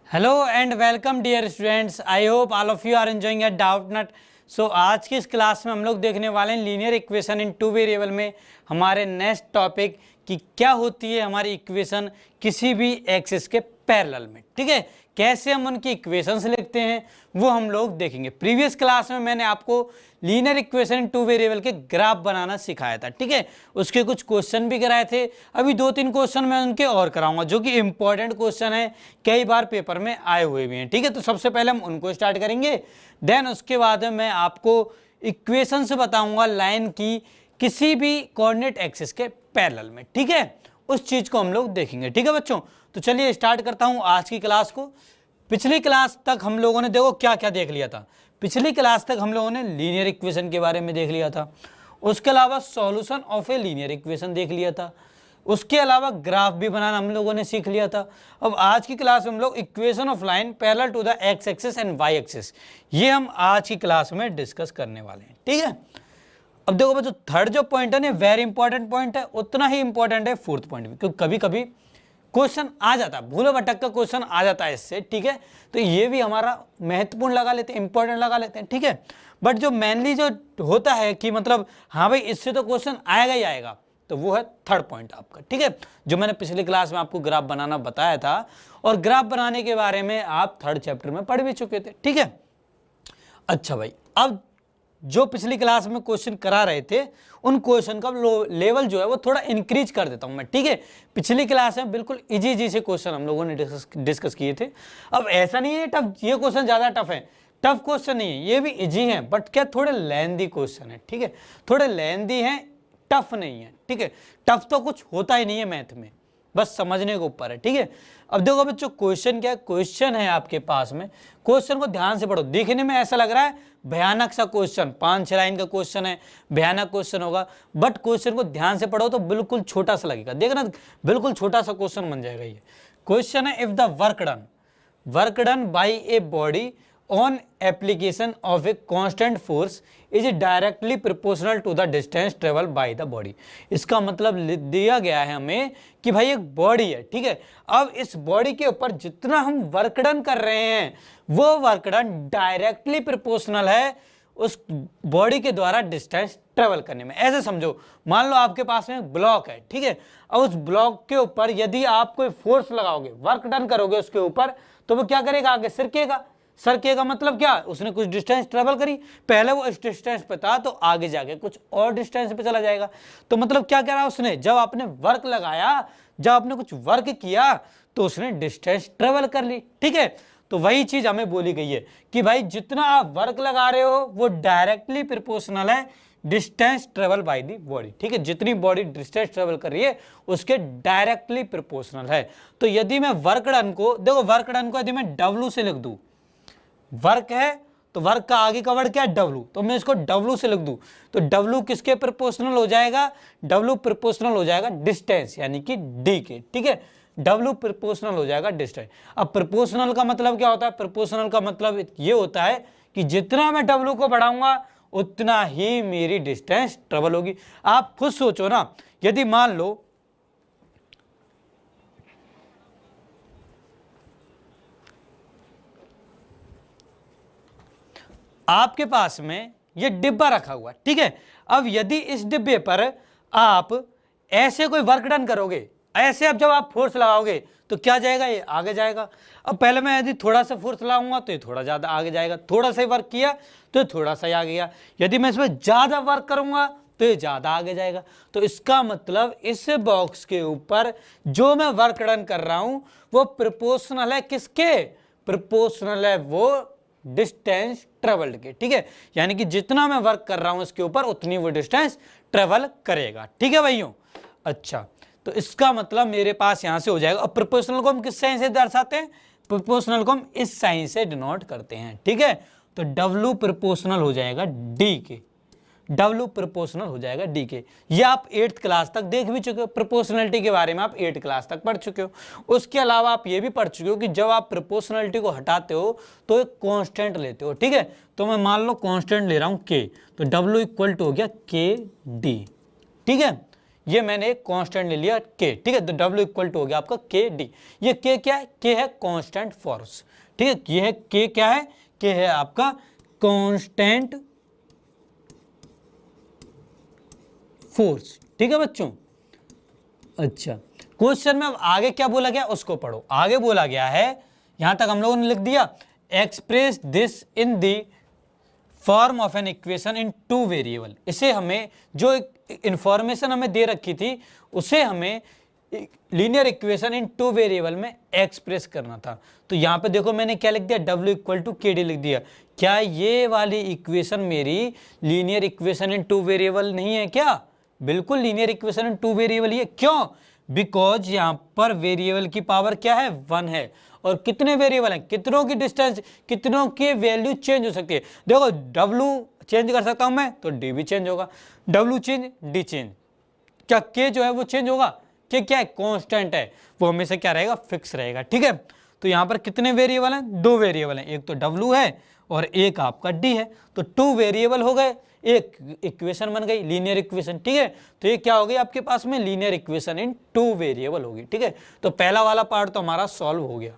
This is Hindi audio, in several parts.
Hello and welcome dear students. I hope all of you are enjoying at Doubtnut. So आज की इस क्लास में हम लोग देखने वाले हैं linear equation in two variable में हमारे नेक्स्ट टॉपिक कि क्या होती है हमारी इक्वेशन किसी भी एक्सिस के पैरेलल में। ठीक है, कैसे हम उनकी इक्वेशंस लिखते हैं वो हम लोग देखेंगे। प्रीवियस क्लास में मैंने आपको linear equation in two variable के ग्राफ बनाना सिखाया था। ठीक है, उसके कुछ क्वेश्चन भी कराए थे। अभी 2-3 क्वेश्चन मैं उनके और कराऊंगा जो कि इंपॉर्टेंट क्वेश्चन है, कई बार पेपर में आए हुए भी हैं। ठीक है, तो सबसे पहले हम उनको स्टार्ट करेंगे, देन उसके बाद मैं आपको इक्वेशन से बताऊंगा लाइन की किसी भी कोऑर्डिनेट एक्सिस के पैरेलल में। ठीक है, उस चीज को हम लोग देखेंगे। ठीक है बच्चों, तो चलिए स्टार्ट करता हूं आज की क्लास को। पिछली क्लास तक हम लोगों ने देखो क्या क्या देख लिया था। पिछली क्लास तक हम लोगों ने लीनियर इक्वेशन के बारे में देख लिया था, उसके अलावा solution of A linear equation देख लिया था, उसके अलावा ग्राफ भी बनाना हम लोगों ने सीख लिया था। अब आज की क्लास में हम लोग equation of line parallel to the x axis and Y axis, ये हम आज की क्लास में डिस्कस करने वाले हैं। ठीक है, अब देखो बच्चों, थर्ड जो पॉइंट है ना वेरी इंपॉर्टेंट पॉइंट है, उतना ही इंपॉर्टेंट है फोर्थ पॉइंट भी, क्योंकि कभी कभी क्वेश्चन आ जाता है, भूलो भटक का क्वेश्चन आ जाता है इससे। ठीक है, तो ये भी हमारा महत्वपूर्ण लगा लेते हैं, इंपॉर्टेंट लगा लेते हैं। ठीक है, बट जो मेनली जो होता है कि मतलब हाँ भाई इससे तो क्वेश्चन आएगा ही आएगा, तो वो है थर्ड पॉइंट आपका। ठीक है, जो मैंने पिछली क्लास में आपको ग्राफ बनाना बताया था, और ग्राफ बनाने के बारे में आप थर्ड चैप्टर में पढ़ भी चुके थे। ठीक है, अच्छा भाई, अब जो पिछली क्लास में क्वेश्चन करा रहे थे उन क्वेश्चन का लेवल जो है वो थोड़ा इंक्रीज कर देता हूं मैं। ठीक है, पिछली क्लास में बिल्कुल इजी इजी से क्वेश्चन हम लोगों ने डिस्कस किए थे। अब ऐसा नहीं है टफ, ये क्वेश्चन ज्यादा टफ है, टफ क्वेश्चन नहीं है, ये भी इजी है, बट क्या थोड़े लेंदी क्वेश्चन है। ठीक है, थोड़े लेंदी हैं, टफ नहीं है। ठीक है, टफ तो कुछ होता ही नहीं है मैथ में, बस समझने के ऊपर है। ठीक है, अब देखो बच्चों क्वेश्चन क्या है, क्वेश्चन है आपके पास में, क्वेश्चन को ध्यान से पढ़ो। देखने में ऐसा लग रहा है भयानक सा क्वेश्चन, 5-6 लाइन का क्वेश्चन है, भयानक क्वेश्चन होगा, बट क्वेश्चन को ध्यान से पढ़ो तो बिल्कुल छोटा सा लगेगा। देखना बिल्कुल छोटा सा क्वेश्चन बन जाएगा। ये क्वेश्चन है, if the work done by a body on application of a constant force is directly proportional to the distance traveled by the body। इसका मतलब दिया गया है हमें कि भाई एक बॉडी है। ठीक है, अब इस बॉडी के ऊपर जितना हम वर्क डन कर रहे हैं वो वर्क डन डायरेक्टली प्रोपोर्शनल है उस बॉडी के द्वारा डिस्टेंस ट्रेवल करने में। ऐसे समझो, मान लो आपके पास में ब्लॉक है। ठीक है, अब उस ब्लॉक के ऊपर यदि आप कोई फोर्स लगाओगे, वर्क डन करोगे उसके ऊपर, तो वो क्या करेगा, आगे सरकेगा। सरकेगा मतलब क्या, उसने कुछ डिस्टेंस ट्रेवल करी, पहले वो इस डिस्टेंस पे था तो आगे जाके कुछ और डिस्टेंस पे चला जाएगा। तो मतलब क्या करा उसने, जब आपने वर्क लगाया, जब आपने कुछ वर्क किया तो उसने डिस्टेंस ट्रेवल कर ली। ठीक है, तो वही चीज हमें बोली गई है कि भाई जितना आप वर्क लगा रहे हो वो डायरेक्टली प्रोपोर्शनल है distance travel by the body. ठीक है, जितनी बॉडी डिस्टेंस ट्रेवल कर रही है उसके डायरेक्टली प्रोपोर्शनल है। तो यदि मैं वर्क डन को, देखो वर्क डन को यदि मैं W से लिख दूं, वर्क है तो वर्क का आगे का वर्ड क्या है, W, तो मैं इसको W से लिख दूं तो W किसके प्रोपोर्शनल हो जाएगा, W प्रोपोर्शनल हो जाएगा डिस्टेंस यानी कि D के। ठीक है, W प्रोपोर्शनल हो जाएगा डिस्टेंस। अब प्रोपोर्शनल का मतलब क्या होता है, प्रोपोर्शनल का मतलब ये होता है कि जितना मैं W को बढ़ाऊंगा उतना ही मेरी डिस्टेंस ट्रेवल होगी। आप खुद सोचो ना, यदि मान लो आपके पास में ये डिब्बा रखा हुआ है। ठीक है, अब यदि इस डिब्बे पर आप ऐसे कोई वर्क डन करोगे, ऐसे अब जब आप फोर्स लगाओगे तो क्या जाएगा, ये आगे जाएगा। अब पहले मैं यदि थोड़ा सा फोर्स लगाऊंगा तो ये थोड़ा ज्यादा आगे जाएगा, थोड़ा सा वर्क किया तो थोड़ा सा आगे गया, यदि मैं इसमें ज्यादा वर्क करूंगा तो ये ज्यादा आगे जाएगा। तो इसका मतलब इस बॉक्स के ऊपर जो मैं वर्क डन कर रहा हूं वो प्रोपोर्शनल है किसके, प्रोपोर्शनल है वो डिस्टेंस ट्रेवल्ड के। ठीक है, यानी कि जितना मैं वर्क कर रहा हूं इसके ऊपर उतनी वो डिस्टेंस ट्रेवल करेगा। ठीक है भाइयों, अच्छा, तो इसका मतलब मेरे पास यहां से हो जाएगा। अब प्रोपोर्शनल को हम किस साइन से दर्शाते हैं, प्रोपोर्शनल को हम इस साइन से डिनोट करते हैं। ठीक है, तो W प्रोपोर्शनल हो जाएगा D के, W प्रोपोर्शनल हो जाएगा D के। ये आप 8th क्लास तक देख भी चुके हो, प्रोपोर्शनलिटी के बारे में आप 8th क्लास तक पढ़ चुके हो। उसके अलावा आप ये भी पढ़ चुके हो कि जब आप प्रोपोर्शनलिटी को हटाते हो तो एक कांस्टेंट लेते हो। ठीक है, तो मैं मान लो कांस्टेंट ले रहा हूं K, तो W इक्वल टू हो गया KD। ठीक है, ये मैंने एक कांस्टेंट ले लिया के, ठीक है। तो W इक्वल टू हो गया आपका के डी। ये के क्या है? के है कांस्टेंट फोर्स, ठीक है। ये है के, क्या है? के है आपका कांस्टेंट फोर्स, ठीक है बच्चों। अच्छा, क्वेश्चन में अब आगे क्या बोला गया उसको पढ़ो। आगे बोला गया है, यहां तक हम लोगों ने लिख दिया, express this in the form of N equation in two variable. इसे हमें जो इंफॉर्मेशन हमें दे रखी थी उसे हमें linear equation in two variable में एक्सप्रेस करना था। तो यहाँ पे देखो मैंने क्या लिख दिया, W equal to k d लिख दिया। क्या ये वाली इक्वेशन मेरी linear equation in two variable नहीं है क्या? बिल्कुल linear equation in two variable ही है। क्यों? बिकॉज यहाँ पर वेरिएबल की पावर क्या है? 1 है। और कितने वेरिएबल हैं? कितनों की डिस्टेंस, कितनों की वैल्यू चेंज हो सकती है। देखो W चेंज कर सकता हूं मैं, तो D भी चेंज होगा। W change, D change. क्या K जो है वो चेंज होगा? K क्या है? कांस्टेंट है, वो हमेशा क्या रहेगा? फिक्स रहेगा, ठीक है। तो यहाँ पर कितने वेरिएबल हैं? 2 वेरिएबल हैं, एक तो W है और एक आपका D है। तो 2 वेरिएबल हो गए, एक इक्वेशन बन गई लीनियर इक्वेशन, ठीक है। तो ये क्या हो गई आपके पास में? लीनियर इक्वेशन इन 2 वेरिएबल होगी, ठीक है। तो पहला वाला पार्ट तो हमारा सॉल्व हो गया।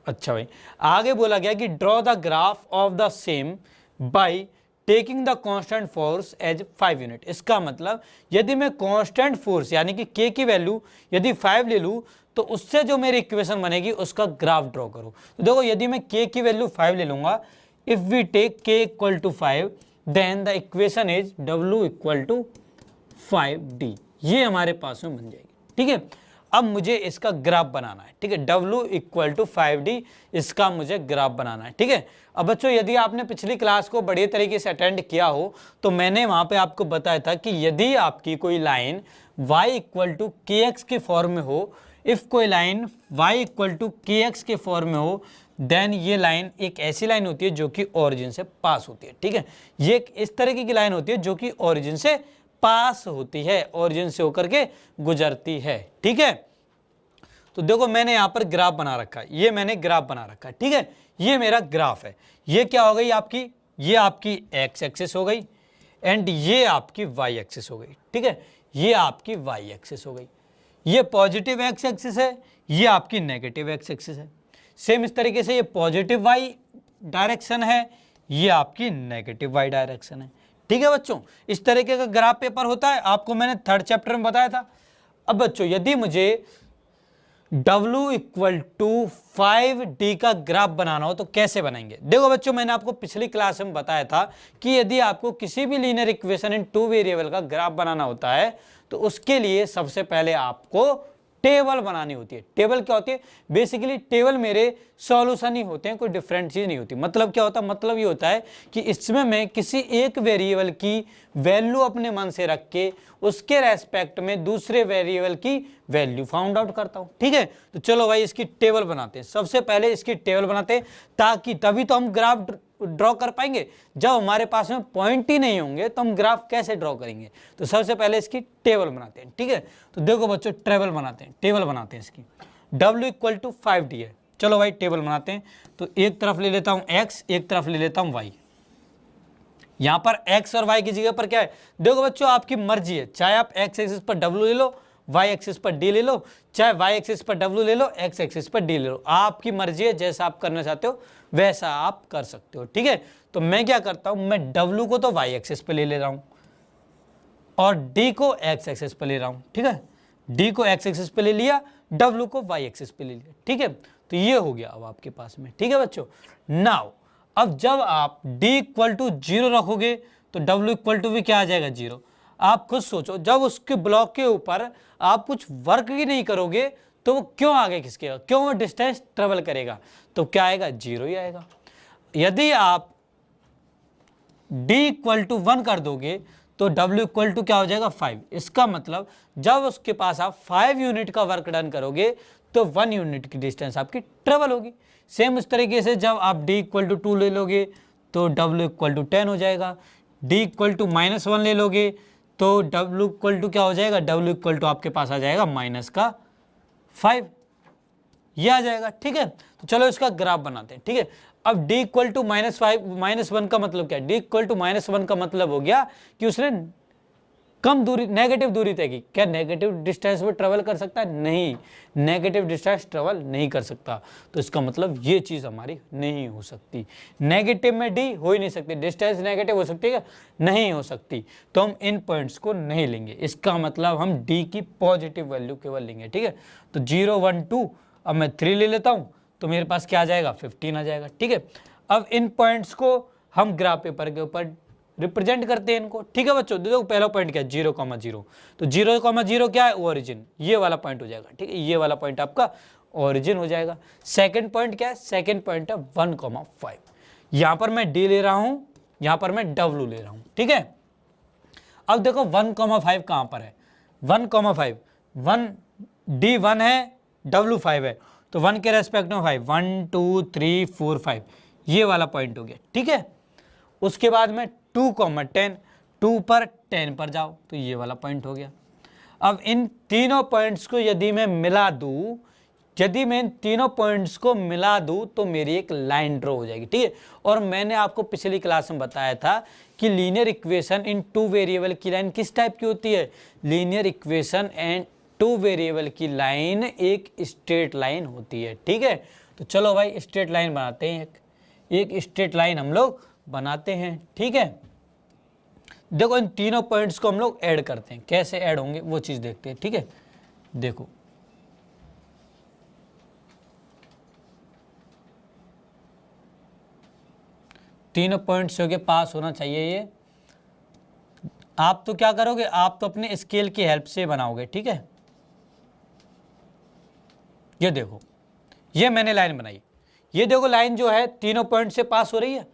अच्छा भाई, आगे बोला गया कि draw the graph of the same by taking the constant force as 5 unit. इसका मतलब यदि मैं कांस्टेंट फोर्स यानी कि के की वैल्यू यदि 5 ले लूं तो उससे जो मेरी इक्वेशन बनेगी उसका ग्राफ ड्रॉ करो। तो देखो यदि मैं के की वैल्यू 5 ले लूंगा, if we take K equal to 5 then the equation is W equal to 5D। ये हमारे पास में बन जाएगी, ठीक है। अब मुझे इसका ग्राफ बनाना है, ठीक है। W इक्वल टू 5D, इसका मुझे ग्राफ बनाना है, ठीक है। अब बच्चों यदि आपने पिछली क्लास को बढ़िया तरीके से अटेंड किया हो तो मैंने वहां पे आपको बताया था कि यदि आपकी कोई लाइन y इक्वल टू के एक्स के फॉर्म में हो, इफ कोई लाइन y इक्वल टू के एक्स के फॉर्म में हो, देन ये लाइन एक ऐसी लाइन होती है जो कि ओरिजिन से पास होती है, ठीक है। ये एक इस तरीके की लाइन होती है जो कि ओरिजिन से पास होती है, ओरिजिन से होकर के गुजरती है, ठीक है। तो देखो मैंने यहां पर ग्राफ बना रखा है, ये मैंने ग्राफ बना रखा है, ठीक है। ये मेरा ग्राफ है। ये क्या हो गई आपकी? ये आपकी एक्स एक्सिस हो गई एंड ये आपकी वाई एक्सिस हो गई, ठीक है। ये आपकी वाई एक्सिस हो गई। ये पॉजिटिव एक्स एक्सिस है, ये आपकी नेगेटिव एक्स एक्सिस है। सेम इस तरीके से ये पॉजिटिव वाई डायरेक्शन है, ये आपकी नेगेटिव वाई डायरेक्शन है, ठीक है बच्चों। इस तरीके का ग्राफ पेपर होता है, आपको मैंने 3rd चैप्टर में बताया था। अब बच्चों यदि मुझे W इक्वल टू 5D का ग्राफ बनाना हो तो कैसे बनाएंगे? देखो बच्चों मैंने आपको पिछली क्लास में बताया था कि यदि आपको किसी भी लीनियर इक्वेशन इन 2 वेरिएबल का ग्राफ बनाना होता है तो उसके लिए सबसे पहले आपको टेबल बनानी होती है। टेबल क्या होती है? बेसिकली टेबल मेरे सॉल्यूशन ही होते हैं, कोई डिफरेंट चीज नहीं होती। मतलब क्या होता है? मतलब ये होता है कि इसमें मैं किसी एक वेरिएबल की वैल्यू अपने मन से रख के उसके रेस्पेक्ट में दूसरे वेरिएबल की वैल्यू फाउंड आउट करता हूं, ठीक है। तो चलो भाई इसकी टेबल बनाते हैं। सबसे पहले इसकी टेबल बनाते हैं ताकि तभी तो हम ग्राफ ड्रॉ कर पाएंगे। जब हमारे पास में पॉइंट ही नहीं होंगे तो हम ग्राफ कैसे ड्रॉ करेंगे? तो सबसे पहले इसकी टेबल बनाते हैं, ठीक है। तो देखो बच्चों टेबल बनाते हैं इसकी। W इक्वल टू 5D है। चलो भाई टेबल बनाते हैं। तो एक तरफ ले लेता हूं x, एक तरफ ले लेता हूं y। यहां पर x और y की जगह पर क्या है? देखो बच्चों आपकी मर्जी है, चाहे आप x एक्सिस पर W ले लो, y एक्सिस पर D ले लो, चाहे y एक्सिस पर W ले लो, x एक्सिस पर D ले लो। आपकी मर्जी है, जैसा आप करना चाहते हो वैसा आप कर सकते हो, ठीक है। तो मैं क्या करता हूं, मैं W को तो y एक्सिस पे ले रहा हूं और D को x एक्सिस पे ले रहा हूं, ठीक है। D को x एक्सिस पे ले लिया, W को y एक्सिस पे ले लिया, ठीक है। तो ये हो गया अब आपके पास में, ठीक है बच्चों। नाउ अब जब आप D इक्वल टू 0 रखोगे तो W इक्वल टू भी क्या आ जाएगा? 0। आप खुद सोचो, जब उसके ब्लॉक के ऊपर आप कुछ वर्क ही नहीं करोगे तो वो क्यों आगे खिसकेगा? क्यों वो डिस्टेंस ट्रेवल करेगा? तो क्या आएगा? 0 ही आएगा। यदि आप D इक्वल टू 1 कर दोगे तो W इक्वल टू क्या हो जाएगा? 5। इसका मतलब जब उसके पास आप 5 यूनिट का वर्क डन करोगे तो 1 यूनिट की डिस्टेंस आपकी ट्रेवल होगी। सेम इस तरीके से जब आप D इक्वल टू 2 ले लोगे तो W इक्वल टू 10 हो जाएगा। D इक्वल टू -1 ले लोगे तो W इक्वल टू क्या हो जाएगा? W इक्वल टू आपके पास आ जाएगा -5, ये आ जाएगा, ठीक है। तो चलो इसका ग्राफ बनाते हैं, ठीक है। अब D इक्वल टू -1 का मतलब क्या है? D इक्वल टू -1 का मतलब हो गया कि उसने कम दूरी, नेगेटिव दूरी तय की। क्या नेगेटिव डिस्टेंस में ट्रेवल कर सकता है? नहीं, नेगेटिव डिस्टेंस ट्रेवल नहीं कर सकता। तो इसका मतलब ये चीज़ हमारी नहीं हो सकती। नेगेटिव में डी हो ही नहीं सकती, डिस्टेंस नेगेटिव हो सकती है? नहीं हो सकती। तो हम इन पॉइंट्स को नहीं लेंगे। इसका मतलब हम डी की पॉजिटिव वैल्यू केवल लेंगे, ठीक है। तो 0 1 2, अब मैं 3 ले लेता हूँ तो मेरे पास क्या आ जाएगा? 15 आ जाएगा, ठीक है। अब इन पॉइंट्स को हम ग्राफ पेपर के ऊपर रिप्रेजेंट करते हैं इनको, ठीक है बच्चों। देखो पहला पॉइंट क्या है? 0,0। तो 0,0 क्या है? ओरिजिन, ये वाला पॉइंट हो जाएगा, ठीक है। ये वाला पॉइंट आपका ओरिजिन हो जाएगा। सेकंड पॉइंट क्या है? सेकंड पॉइंट है 1,5। यहां पर मैं डी ले रहा हूं, यहां पर मैं डब्ल्यू ले रहा हूं, ठीक है। अब देखो 1,5 कहां पर है? 1,5 1 डी 1 है, डब्ल्यू 5 है, तो 1 के रेस्पेक्ट में 5, 1 2 3 4 5, ये वाला पॉइंट हो गया, ठीक है। उसके बाद में 2,10, 2 पर 10 पर जाओ तो ये वाला पॉइंट हो गया। अब इन तीनों पॉइंट्स को यदि मैं मिला दूं, यदि मैं इन तीनों पॉइंट्स को मिला दूं तो मेरी एक लाइन ड्रॉ हो जाएगी, ठीक है। और मैंने आपको पिछली क्लास में बताया था कि लीनियर इक्वेशन इन 2 वेरिएबल की लाइन किस टाइप की होती है? लीनियर इक्वेशन एंड 2 वेरिएबल की लाइन एक स्ट्रेट लाइन होती है, ठीक है। तो चलो भाई स्ट्रेट लाइन बनाते हैं, एक स्ट्रेट लाइन हम लोग बनाते हैं, ठीक है। देखो इन तीनों पॉइंट्स को हम लोग ऐड करते हैं, कैसे ऐड होंगे वो चीज देखते हैं, ठीक है। देखो तीनों पॉइंट्स के पास होना चाहिए ये। आप तो क्या करोगे? आप तो अपने स्केल की हेल्प से बनाओगे, ठीक है। ये देखो, ये मैंने लाइन बनाई, ये देखो लाइन जो है तीनों पॉइंट से पास हो रही है।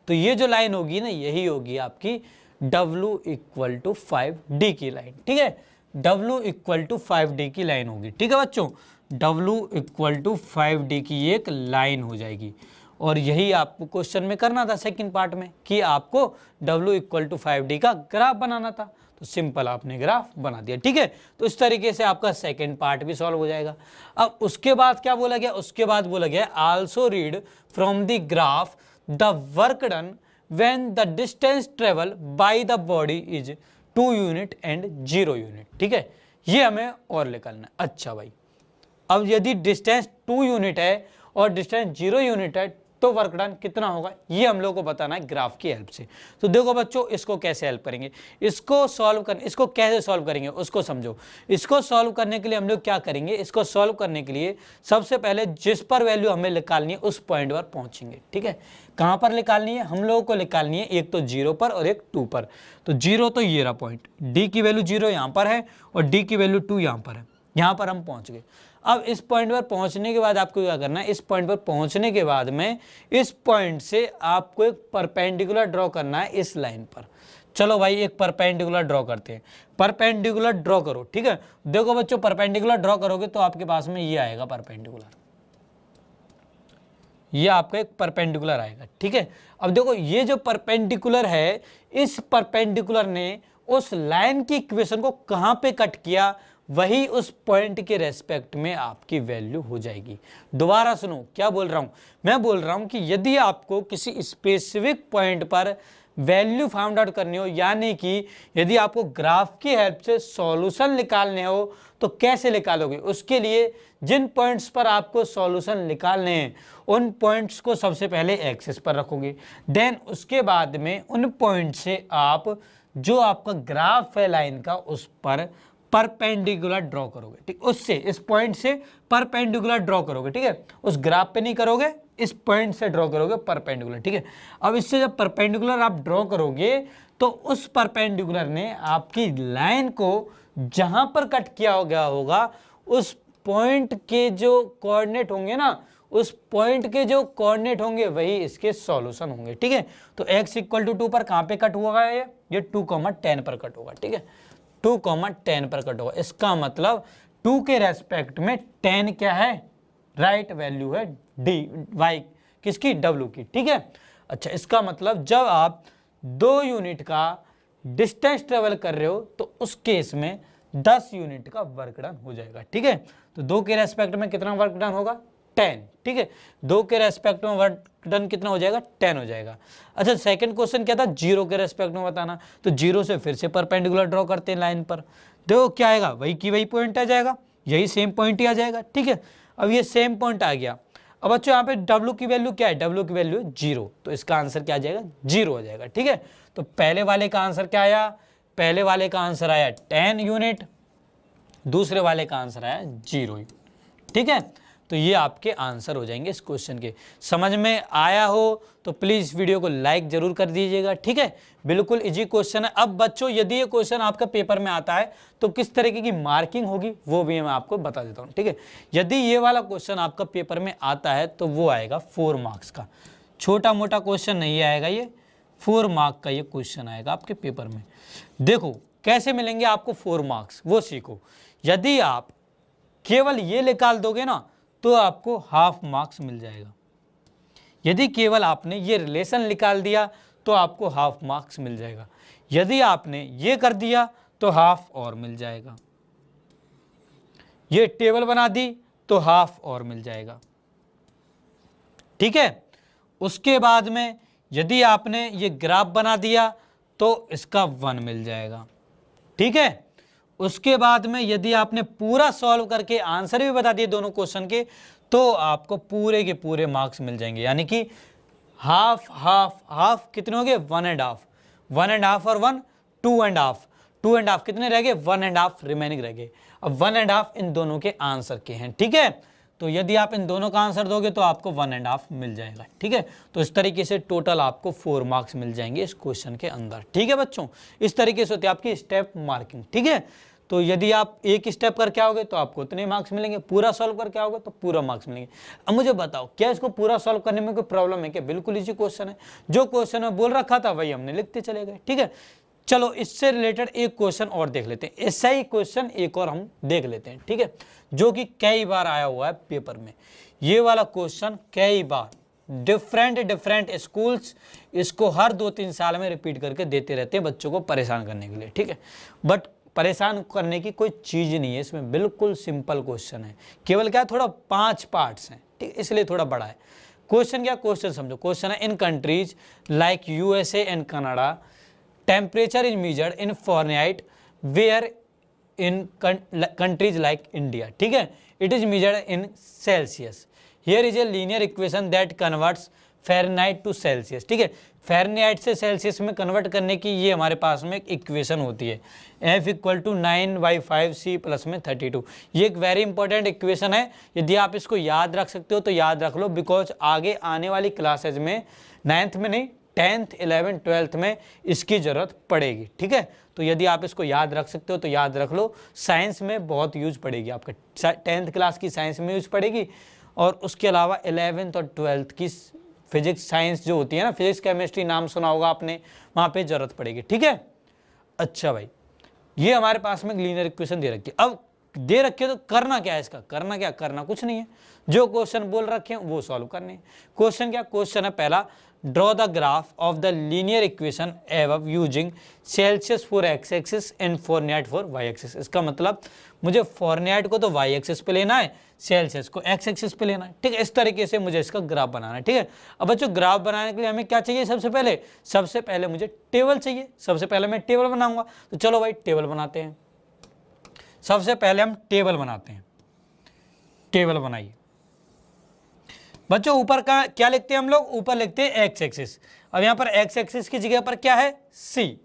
तो ये जो लाइन होगी ना, यही होगी आपकी W = 5D की लाइन, ठीक है। W = 5D की लाइन होगी, ठीक है बच्चों। W = 5D की एक लाइन हो जाएगी। और यही आपको क्वेश्चन में करना था सेकंड पार्ट में, कि आपको W = 5D का ग्राफ बनाना था। तो सिंपल आपने ग्राफ बना दिया, ठीक है। तो इस तरीके से आपका सेकंड पार्ट भी सॉल्व हो जाएगा। अब उसके बाद क्या बोला गया? उसके बाद बोला गया also read from the graph the work done when the distance travel by the body is 2 unit and 0 unit, ठीक है। ये हमें और निकालना है। अच्छा भाई, अब यदि डिस्टेंस 2 यूनिट है और डिस्टेंस 0 यूनिट है तो वर्क डन कितना होगा, ये हम लोग को बताना है ग्राफ की हेल्प से। तो देखो बच्चों, इसको कैसे हेल्प करेंगे, इसको सॉल्व कर, इसको कैसे सॉल्व करेंगे उसको समझो। इसको सॉल्व करने के लिए हम लोग क्या करेंगे? इसको सॉल्व करने के लिए सबसे पहले जिस पर वैल्यू हमें निकालनी है उस पॉइंट पर पहुंचेंगे, ठीक है। कहां पर निकालनी है? हम लोगों को निकालनी है एक तो 0 पर और एक 2 पर। तो 0 तो ये रहा पॉइंट, डी की वैल्यू 0 यहां पर है और डी की वैल्यू 2 यहां पर है। यहां पर हम पहुंच गए। अब इस पॉइंट पर पहुंचने के बाद आपको क्या करना है? इस पॉइंट पर पहुंचने के बाद में इस पॉइंट से आपको एक परपेंडिकुलर ड्रॉ करना है इस लाइन पर। चलो भाई एक परपेंडिकुलर ड्रॉ करते हैं। परपेंडिकुलर ड्रॉ करो, ठीक है। देखो बच्चों, परपेंडिकुलर ड्रॉ करोगे तो आपके पास में ये आएगा परपेंडिकुलर, ये आपका एक परपेंडिकुलर आएगा, ठीक है। अब देखो ये जो परपेंडिकुलर है, इस परपेंडिकुलर ने उस लाइन की इक्वेशन को कहां पे कट किया, वही उस पॉइंट के रेस्पेक्ट में आपकी वैल्यू हो जाएगी। दोबारा सुनो क्या बोल रहा हूं मैं? बोल रहा हूं कि यदि आपको किसी स्पेसिफिक पॉइंट पर वैल्यू फाउंड आउट करनी हो, यानी कि यदि आपको ग्राफ की हेल्प से सॉल्यूशन निकालने हो तो कैसे निकालोगे? उसके लिए जिन पॉइंट्स पर आपको सॉल्यूशन निकालने हैं उन पॉइंट्स को सबसे पहले एक्सिस पर रखोगे, देन उसके बाद में उन पॉइंट से आप जो आपका ग्राफ है लाइन का उस पर परपेंडिकुलर ड्रॉ करोगे, ठीक। उससे इस पॉइंट से परपेंडिकुलर ड्रॉ करोगे, ठीक है। उस ग्राफ पे नहीं करोगे, इस पॉइंट से ड्रॉ करोगे परपेंडिकुलर, ठीक है। अब इससे जब परपेंडिकुलर आप ड्रॉ करोगे तो उस परपेंडिकुलर ने आपकी लाइन को जहां पर कट किया गया होगा उस पॉइंट के जो कोऑर्डिनेट होंगे ना, उस पॉइंट के जो कोऑर्डिनेट होंगे वही इसके सॉल्यूशन होंगे, ठीक है। तो x = 2 पर कहां पे कट हुआ है? ये 2,10 पर कट होगा, ठीक है। 2,10 पर कट होगा। इसका मतलब 2 के रेस्पेक्ट में 10 क्या है? राइट वैल्यू है डी वाई किसकी? W की, ठीक है। अच्छा, इसका मतलब जब आप 2 यूनिट का डिस्टेंस ट्रेवल कर रहे हो तो उस केस में 10 यूनिट का वर्क डन हो जाएगा, ठीक है। तो 2 के रेस्पेक्ट में कितना वर्क डन होगा? 10, ठीक है। 2 के रेस्पेक्ट में वर्क डन कितना हो जाएगा, 10 हो जाएगा। अच्छा, सेकंड क्वेश्चन क्या था, 0 के रेस्पेक्ट में बताना, तो 0 से फिर से परपेंडिकुलर ड्रॉ करते हैं लाइन पर, देखो क्या आएगा, वही की वही पॉइंट आ जाएगा, यही सेम पॉइंट ही आ जाएगा, ठीक है। अब ये सेम पॉइंट आ गया। अब बच्चों यहाँ पे W की वैल्यू क्या है, W की वैल्यू है 0, तो इसका आंसर क्या आ जाएगा, 0 हो जाएगा, ठीक है। तो पहले वाले का आंसर क्या आया, पहले वाले का आंसर आया 10 यूनिट, दूसरे वाले का आंसर आया 0, ठीक है। तो ये आपके आंसर हो जाएंगे इस क्वेश्चन के। समझ में आया हो तो प्लीज़ वीडियो को लाइक जरूर कर दीजिएगा, ठीक है। बिल्कुल इजी क्वेश्चन है। अब बच्चों यदि ये क्वेश्चन आपका पेपर में आता है तो किस तरीके की मार्किंग होगी वो भी मैं आपको बता देता हूँ, ठीक है। यदि ये वाला क्वेश्चन आपका पेपर में आता है तो वो आएगा 4 मार्क्स का, छोटा मोटा क्वेश्चन नहीं आएगा, ये 4 मार्क का ये क्वेश्चन आएगा आपके पेपर में। देखो कैसे मिलेंगे आपको 4 मार्क्स, वो सीखो। यदि आप केवल ये निकाल दोगे ना तो आपको हाफ मार्क्स मिल जाएगा। यदि केवल आपने ये रिलेशन निकाल दिया तो आपको हाफ मार्क्स मिल जाएगा। यदि आपने ये कर दिया तो हाफ और मिल जाएगा। ये टेबल बना दी तो हाफ और मिल जाएगा, ठीक है। उसके बाद में यदि आपने ये ग्राफ बना दिया तो इसका 1 मिल जाएगा, ठीक है। उसके बाद में यदि आपने पूरा सॉल्व करके आंसर भी बता दिए दोनों क्वेश्चन के तो आपको पूरे के पूरे मार्क्स मिल जाएंगे, यानी कि हाफ हाफ हाफ कितने हो गए, 1.5, 1.5 और 1 2.5, 2.5 कितने रह गए, 1.5 रिमेनिंग रह गए। अब 1.5 इन दोनों के आंसर के हैं, ठीक है। तो यदि आप इन दोनों का आंसर दोगे तो आपको 1.5 मिल जाएगा, ठीक है। तो इस तरीके से टोटल आपको 4 मार्क्स मिल जाएंगे इस क्वेश्चन के अंदर, ठीक है बच्चों। इस तरीके से होती है आपकी स्टेप मार्किंग, ठीक है। तो यदि आप एक स्टेप करके आओगे तो आपको उतने मार्क्स मिलेंगे, पूरा सॉल्व करके आओगे तो पूरा मार्क्स मिलेंगे। अब मुझे बताओ क्या इसको पूरा सॉल्व करने में कोई प्रॉब्लम है क्या, बिल्कुल इजी क्वेश्चन है। जो क्वेश्चन में बोल रखा था वही हमने लिखते चले गए, ठीक है। चलो इससे रिलेटेड एक क्वेश्चन और देख लेते हैं, ऐसा ही क्वेश्चन एक और हम देख लेते हैं, ठीक है, जो कि कई बार आया हुआ है पेपर में। ये वाला क्वेश्चन कई बार डिफरेंट स्कूल्स इसको हर 2-3 साल में रिपीट करके देते रहते हैं बच्चों को परेशान करने के लिए, ठीक है। बट परेशान करने की कोई चीज़ नहीं है इसमें, बिल्कुल सिंपल क्वेश्चन है। केवल क्या थोड़ा 5 पार्ट्स हैं, ठीक, इसलिए थोड़ा बड़ा है क्वेश्चन। क्या क्वेश्चन समझो, क्वेश्चन है in countries like USA and Canada temperature is measured in Fahrenheit where in countries like India, ठीक है, it is measured in Celsius. Here is a linear equation that converts Fahrenheit to Celsius, ठीक है। फ़ारेनहाइट से सेल्सियस में कन्वर्ट करने की ये हमारे पास में एक इक्वेशन होती है, F = 9/5 C + में 32। ये एक वेरी इंपॉर्टेंट इक्वेशन है, यदि आप इसको याद रख सकते हो तो याद रख लो, बिकॉज आगे आने वाली क्लासेज में 9th में नहीं 10th 11th 12th में इसकी ज़रूरत पड़ेगी, ठीक है। तो यदि आप इसको याद रख सकते हो तो याद रख लो, साइंस में बहुत यूज पड़ेगी, आपका 10th क्लास की साइंस में यूज पड़ेगी, और उसके अलावा 11th और 12th की फिजिक्स साइंस जो होती है ना, फिजिक्स केमिस्ट्री नाम सुना होगा आपने, वहाँ पे ज़रूरत पड़ेगी, ठीक है। अच्छा भाई, ये हमारे पास में लीनियर इक्वेशन दे रखी है। अब दे रखी है तो करना क्या है इसका, करना कुछ नहीं है, जो क्वेश्चन बोल रखे हैं वो सॉल्व करने हैं। क्वेश्चन क्या, क्वेश्चन है पहला, draw the graph of the linear equation above using Celsius for X axis and Fahrenheit for Y axis. इसका मतलब मुझे फॉरेनहाइट को तो वाई एक्सिस पे लेना है, सेल्सियस को एक्स एक्सिस पे लेना है, ठीक है। इस तरीके से मुझे इसका ग्राफ बनाना है, ठीक है। अब बच्चों ग्राफ बनाने के लिए हमें क्या चाहिए, सबसे पहले मुझे टेबल चाहिए। सबसे पहले मैं टेबल बनाऊंगा, तो चलो भाई टेबल बनाते हैं। सबसे पहले हम टेबल बनाते हैं, टेबल बनाइए बच्चों। ऊपर का क्या लिखते हैं हम लोग, ऊपर लिखते हैं एक्स एक्सिस। अब यहाँ पर एक्स एक्सिस की जगह पर क्या है, सी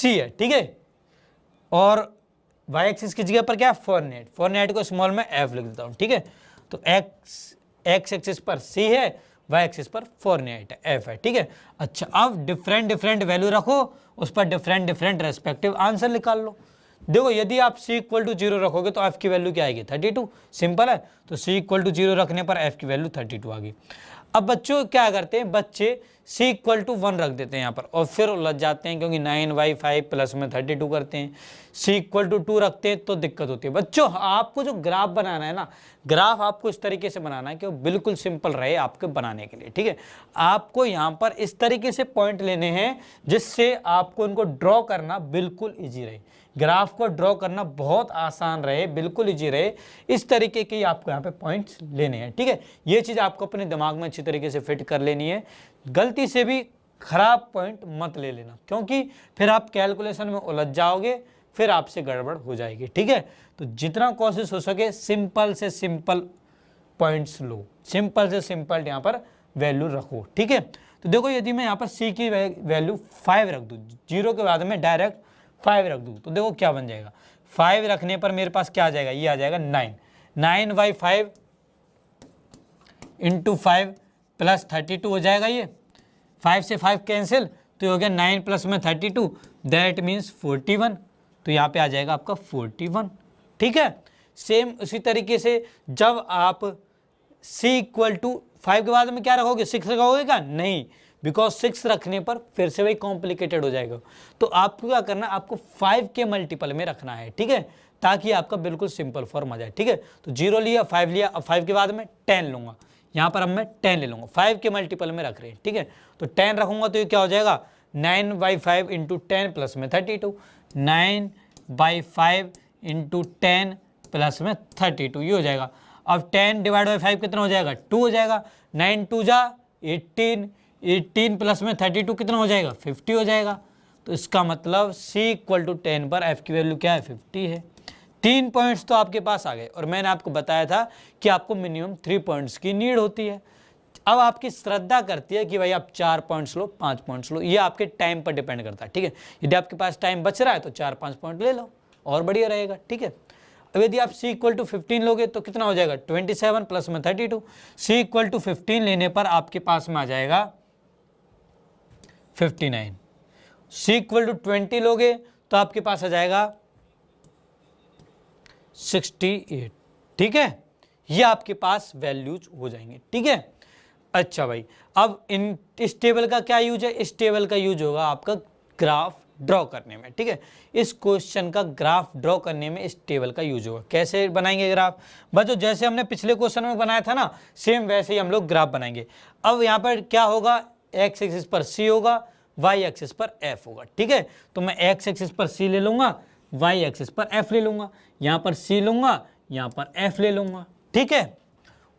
है, ठीक है। और वाई एक्सिस की जगह पर क्या है, फॉरेनहाइट को स्मॉल में एफ लिख देता हूँ, ठीक है। तो एक्स एक्सिस पर सी है, वाई एक्सिस पर फॉरेनहाइट है, एफ है, ठीक है। अच्छा, अब डिफरेंट वैल्यू रखो, उस पर डिफरेंट रेस्पेक्टिव आंसर निकाल लो। देखो यदि आप C = 0 रखोगे तो F की वैल्यू क्या आएगी, 32, सिंपल है। तो C = 0 रखने पर F की वैल्यू 32 आ गई। अब बच्चों क्या करते हैं, बच्चे C = 1 रख देते हैं यहाँ पर, और फिर उलझ जाते हैं क्योंकि 9/5 + में 32 करते हैं। C = 2 रखते हैं तो दिक्कत होती है। बच्चों आपको जो ग्राफ बनाना है ना, ग्राफ आपको इस तरीके से बनाना है कि वो बिल्कुल सिंपल रहे आपके बनाने के लिए, ठीक है। आपको यहाँ पर इस तरीके से पॉइंट लेने हैं जिससे आपको इनको ड्रॉ करना बिल्कुल ईजी रहे। ग्राफ को ड्रॉ करना बहुत आसान रहे, बिल्कुल ईजी रहे, इस तरीके के आपको यहाँ पे पॉइंट्स लेने हैं। ठीक है, ये चीज़ आपको अपने दिमाग में अच्छी तरीके से फिट कर लेनी है। गलती से भी खराब पॉइंट मत ले लेना, क्योंकि फिर आप कैलकुलेशन में उलझ जाओगे, फिर आपसे गड़बड़ हो जाएगी। ठीक है, तो जितना कोशिश हो सके सिंपल से सिंपल पॉइंट्स लो, सिंपल से सिंपल यहाँ पर वैल्यू रखो। ठीक है, तो देखो यदि मैं यहाँ पर सी की वैल्यू 5 रख दूँ, 0 के बाद में डायरेक्ट 5 रख दूँ, तो देखो क्या बन जाएगा। 5 रखने पर मेरे पास क्या आ जाएगा, ये आ जाएगा 9, 9/5 इंटू 5 प्लस 32 हो जाएगा। ये 5 से 5 कैंसिल, तो ये हो गया 9 प्लस में 32, दैट मीन्स 41, तो यहाँ पे आ जाएगा आपका 41। ठीक है, सेम उसी तरीके से जब आप c इक्वल टू 5 के बाद में क्या रखोगे, 6 रखोगे क्या, नहीं, बिकॉज 6 रखने पर फिर से वही कॉम्प्लिकेटेड हो जाएगा। तो आपको क्या करना है, आपको 5 के मल्टीपल में रखना है। ठीक है, ताकि आपका बिल्कुल सिंपल फॉर्म आ जाए। ठीक है, तो 0 लिया, 5 लिया, अब 5 के बाद में 10 लूंगा, यहाँ पर अब मैं 10 ले लूंगा, 5 के मल्टीपल में रख रहे हैं। ठीक है, तो 10 रखूंगा तो ये क्या हो जाएगा, 9/5 इंटू 10 प्लस में 32, 9/5 इंटू 10 प्लस में 32, ये हो जाएगा। अब 10 डिवाइड बाई 5 कितना हो जाएगा, 2 हो जाएगा, 9 2 जा 18, 18 प्लस में 32 कितना हो जाएगा, 50 हो जाएगा। तो इसका मतलब c इक्वल टू 10 पर f की वैल्यू क्या है, 50 है। 3 पॉइंट्स तो आपके पास आ गए, और मैंने आपको बताया था कि आपको मिनिमम 3 पॉइंट्स की नीड होती है। अब आपकी श्रद्धा करती है कि भाई आप 4 पॉइंट्स लो, 5 पॉइंट्स लो, ये आपके टाइम पर डिपेंड करता है। ठीक है, यदि आपके पास टाइम बच रहा है तो 4-5 पॉइंट ले लो, और बढ़िया रहेगा। ठीक है, अब यदि आप c इक्वल टू 15 लोगे तो कितना हो जाएगा, 27 प्लस में 32, c इक्वल टू 15 लेने पर आपके पास में आ जाएगा 59, c इक्वल टू 20 लोगे तो आपके पास आ जाएगा 68। ठीक है, ये आपके पास वैल्यूज हो जाएंगे। ठीक है, अच्छा भाई, अब इस टेबल का क्या यूज है, इस टेबल का यूज होगा आपका ग्राफ ड्रॉ करने में। ठीक है, इस क्वेश्चन का ग्राफ ड्रॉ करने में इस टेबल का यूज होगा। कैसे बनाएंगे ग्राफ, बच्चों जैसे हमने पिछले क्वेश्चन में बनाया था ना, सेम वैसे ही हम लोग ग्राफ बनाएंगे। अब यहाँ पर क्या होगा, एक्स एक्सिस पर c होगा, वाई एक्सिस पर f होगा। ठीक है, तो मैं एक्स एक्सिस पर c ले लूंगा, वाई एक्सिस पर f ले लूंगा, यहाँ पर c लूंगा, यहाँ पर f ले लूंगा। ठीक है,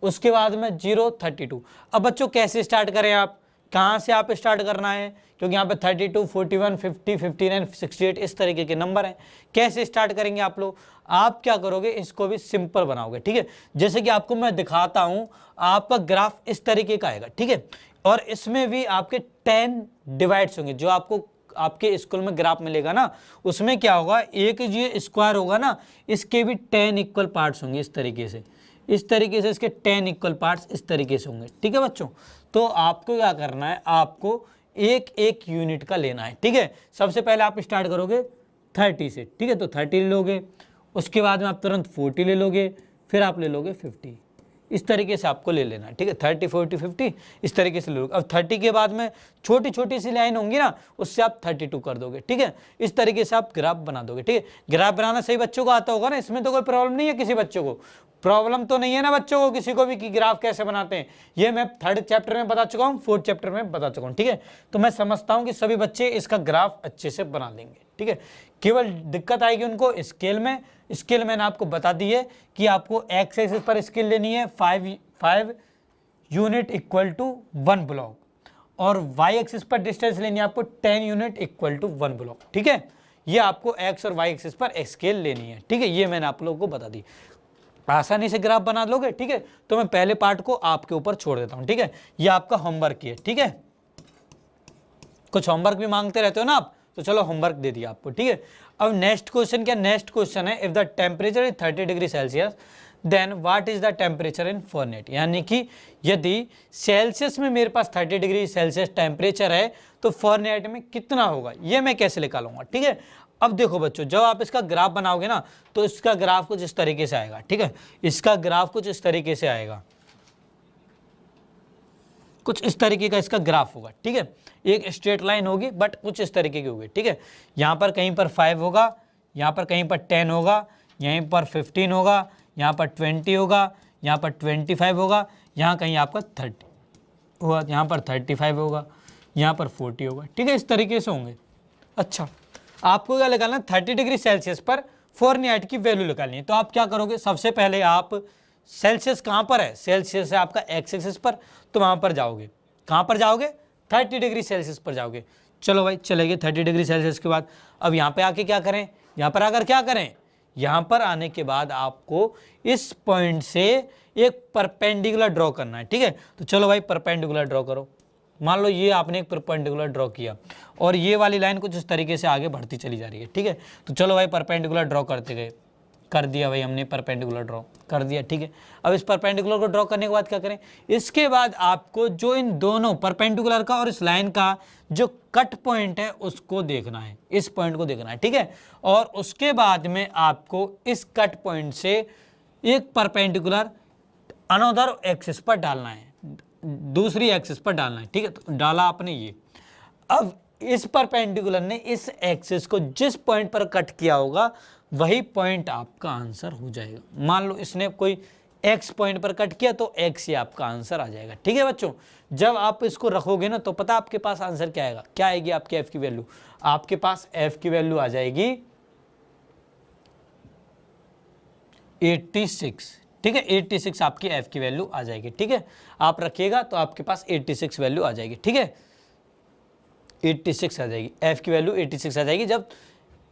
उसके बाद में 0 32। अब बच्चों कैसे स्टार्ट करें, आप कहाँ से आप स्टार्ट करना है, क्योंकि यहाँ पे 32 41 50 59 68 इस तरीके के नंबर हैं। कैसे स्टार्ट करेंगे आप लोग, आप क्या करोगे, इसको भी सिंपल बनाओगे। ठीक है, जैसे कि आपको मैं दिखाता हूँ, आपका ग्राफ इस तरीके का आएगा। ठीक है, और इसमें भी आपके 10 डिवाइड्स होंगे, जो आपको आपके स्कूल में ग्राफ मिलेगा ना, उसमें क्या होगा, एक ये स्क्वायर होगा ना, इसके भी 10 इक्वल पार्ट्स होंगे। इस तरीके से इसके 10 इक्वल पार्ट्स इस तरीके से होंगे। ठीक है बच्चों, तो आपको क्या करना है, आपको एक एक यूनिट का लेना है। ठीक है, सबसे पहले आप स्टार्ट करोगे 30 से। ठीक है, तो 30 ले लोगे, उसके बाद में आप तुरंत 40 ले लोगे, फिर आप ले लोगे 50, इस तरीके से आपको ले लेना है। ठीक है, 30 40 50 इस तरीके से ले लोगे। अब 30 के बाद में छोटी छोटी सी लाइन होंगी ना, उससे आप 32 कर दोगे। ठीक है, इस तरीके से आप ग्राफ बना दोगे। ठीक है, ग्राफ बनाना सही बच्चों को आता होगा ना, इसमें तो कोई प्रॉब्लम नहीं है, किसी बच्चों को प्रॉब्लम तो नहीं है ना बच्चों को, किसी को भी कि ग्राफ कैसे बनाते हैं, ये मैं 3rd चैप्टर में बता चुका हूँ, 4th चैप्टर में बता चुका हूँ। ठीक है, तो मैं समझता हूँ कि सभी बच्चे इसका ग्राफ अच्छे से बना देंगे। ठीक है, केवल दिक्कत आएगी उनको स्केल में। स्केल मैंने आपको बता दी है कि आपको एक्स एक्सिस पर स्केल लेनी है 5 यूनिट इक्वल टू 1 ब्लॉक, और वाई एक्सिस पर डिस्टेंस लेनी है आपको 10 यूनिट इक्वल टू 1 ब्लॉक। ठीक है, ये आपको एक्स और वाई एक्सिस पर स्केल लेनी है। ठीक है, ये मैंने आप लोगों को बता दी, आसानी से ग्राफ बना लोगे। ठीक है, तो मैं पहले पार्ट को आपके ऊपर छोड़ देता हूं। ठीक है, ये आपका होमवर्क है। ठीक है, कुछ होमवर्क भी मांगते रहते हो ना आप, तो चलो होमवर्क दे दिया आपको। ठीक है, अब नेक्स्ट क्वेश्चन क्या, नेक्स्ट क्वेश्चन है, if the temperature is 30 degree Celsius then what is the temperature in Fahrenheit. यानी कि यदि सेल्सियस में मेरे पास 30 डिग्री सेल्सियस टेम्परेचर है तो फॉरेनहाइट में कितना होगा, ये मैं कैसे निकालूंगा। ठीक है, अब देखो बच्चों, जब आप इसका ग्राफ बनाओगे ना, तो इसका ग्राफ कुछ इस तरीके से आएगा। ठीक है, इसका ग्राफ कुछ इस तरीके से आएगा, कुछ इस तरीके का इसका ग्राफ होगा। ठीक है, एक स्ट्रेट लाइन होगी बट कुछ इस तरीके की होगी। ठीक है, यहाँ पर कहीं पर 5 होगा, यहाँ पर कहीं पर 10 होगा, यहीं पर 15 होगा, यहाँ पर 20 होगा, यहाँ पर 25 होगा, यहाँ कहीं आपका 30 होगा, यहाँ पर 35 होगा, यहाँ पर 40 होगा। ठीक है, इस तरीके से होंगे। अच्छा, आपको क्या निकालना है, 30 डिग्री सेल्सियस पर फ़ारेनहाइट की वैल्यू निकालनी है। तो आप क्या करोगे, सबसे पहले आप सेल्सियस कहाँ पर है, सेल्सियस है आपका एक्स एक्सिस पर, तो वहाँ पर जाओगे, कहाँ पर जाओगे, 30 डिग्री सेल्सियस पर जाओगे। चलो भाई चले गए 30 डिग्री सेल्सियस के बाद। अब यहाँ पे आके क्या करें, यहाँ पर आकर क्या करें, यहाँ पर आने के बाद आपको इस पॉइंट से एक परपेंडिकुलर ड्रॉ करना है, ठीक है। तो चलो भाई परपेंडिकुलर ड्रॉ करो। मान लो ये आपने एक परपेंडिकुलर ड्रॉ किया और ये वाली लाइन कुछ इस तरीके से आगे बढ़ती चली जा रही है, ठीक है। तो चलो भाई परपेंडिकुलर ड्रॉ करते गए, कर दिया भाई हमने परपेंडिकुलर ड्रॉ कर दिया, ठीक है। अब इस परपेंडिकुलर को ड्रॉ करने के बाद क्या करें, इसके बाद आपको जो इन दोनों परपेंडिकुलर का और इस लाइन का जो कट पॉइंट है उसको देखना है, इस पॉइंट को देखना है, ठीक है। और उसके बाद में आपको इस कट पॉइंट से एक परपेंडिकुलर अनदर एक्सिस पर डालना है, दूसरी एक्सिस पर डालना है, ठीक है। तो डाला आपने ये। अब इस परपेंडिकुलर ने इस एक्सिस को जिस पॉइंट पर कट किया होगा वही पॉइंट आपका आंसर हो जाएगा। मान लो इसने कोई एक्स पॉइंट पर कट किया तो एक्स ही आपका आंसर आ जाएगा, ठीक है बच्चों। जब आप इसको रखोगे ना तो पता आपके पास आंसर क्या आएगा, क्या आएगी आपकी एफ की वैल्यू, आपके पास एफ की वैल्यू आ जाएगी 86, ठीक है। 86 आपकी एफ की वैल्यू आ जाएगी, ठीक है। आप रखिएगा तो आपके पास 86 वैल्यू आ जाएगी, ठीक है। 86 आ जाएगी, एफ की वैल्यू 86 आ जाएगी जब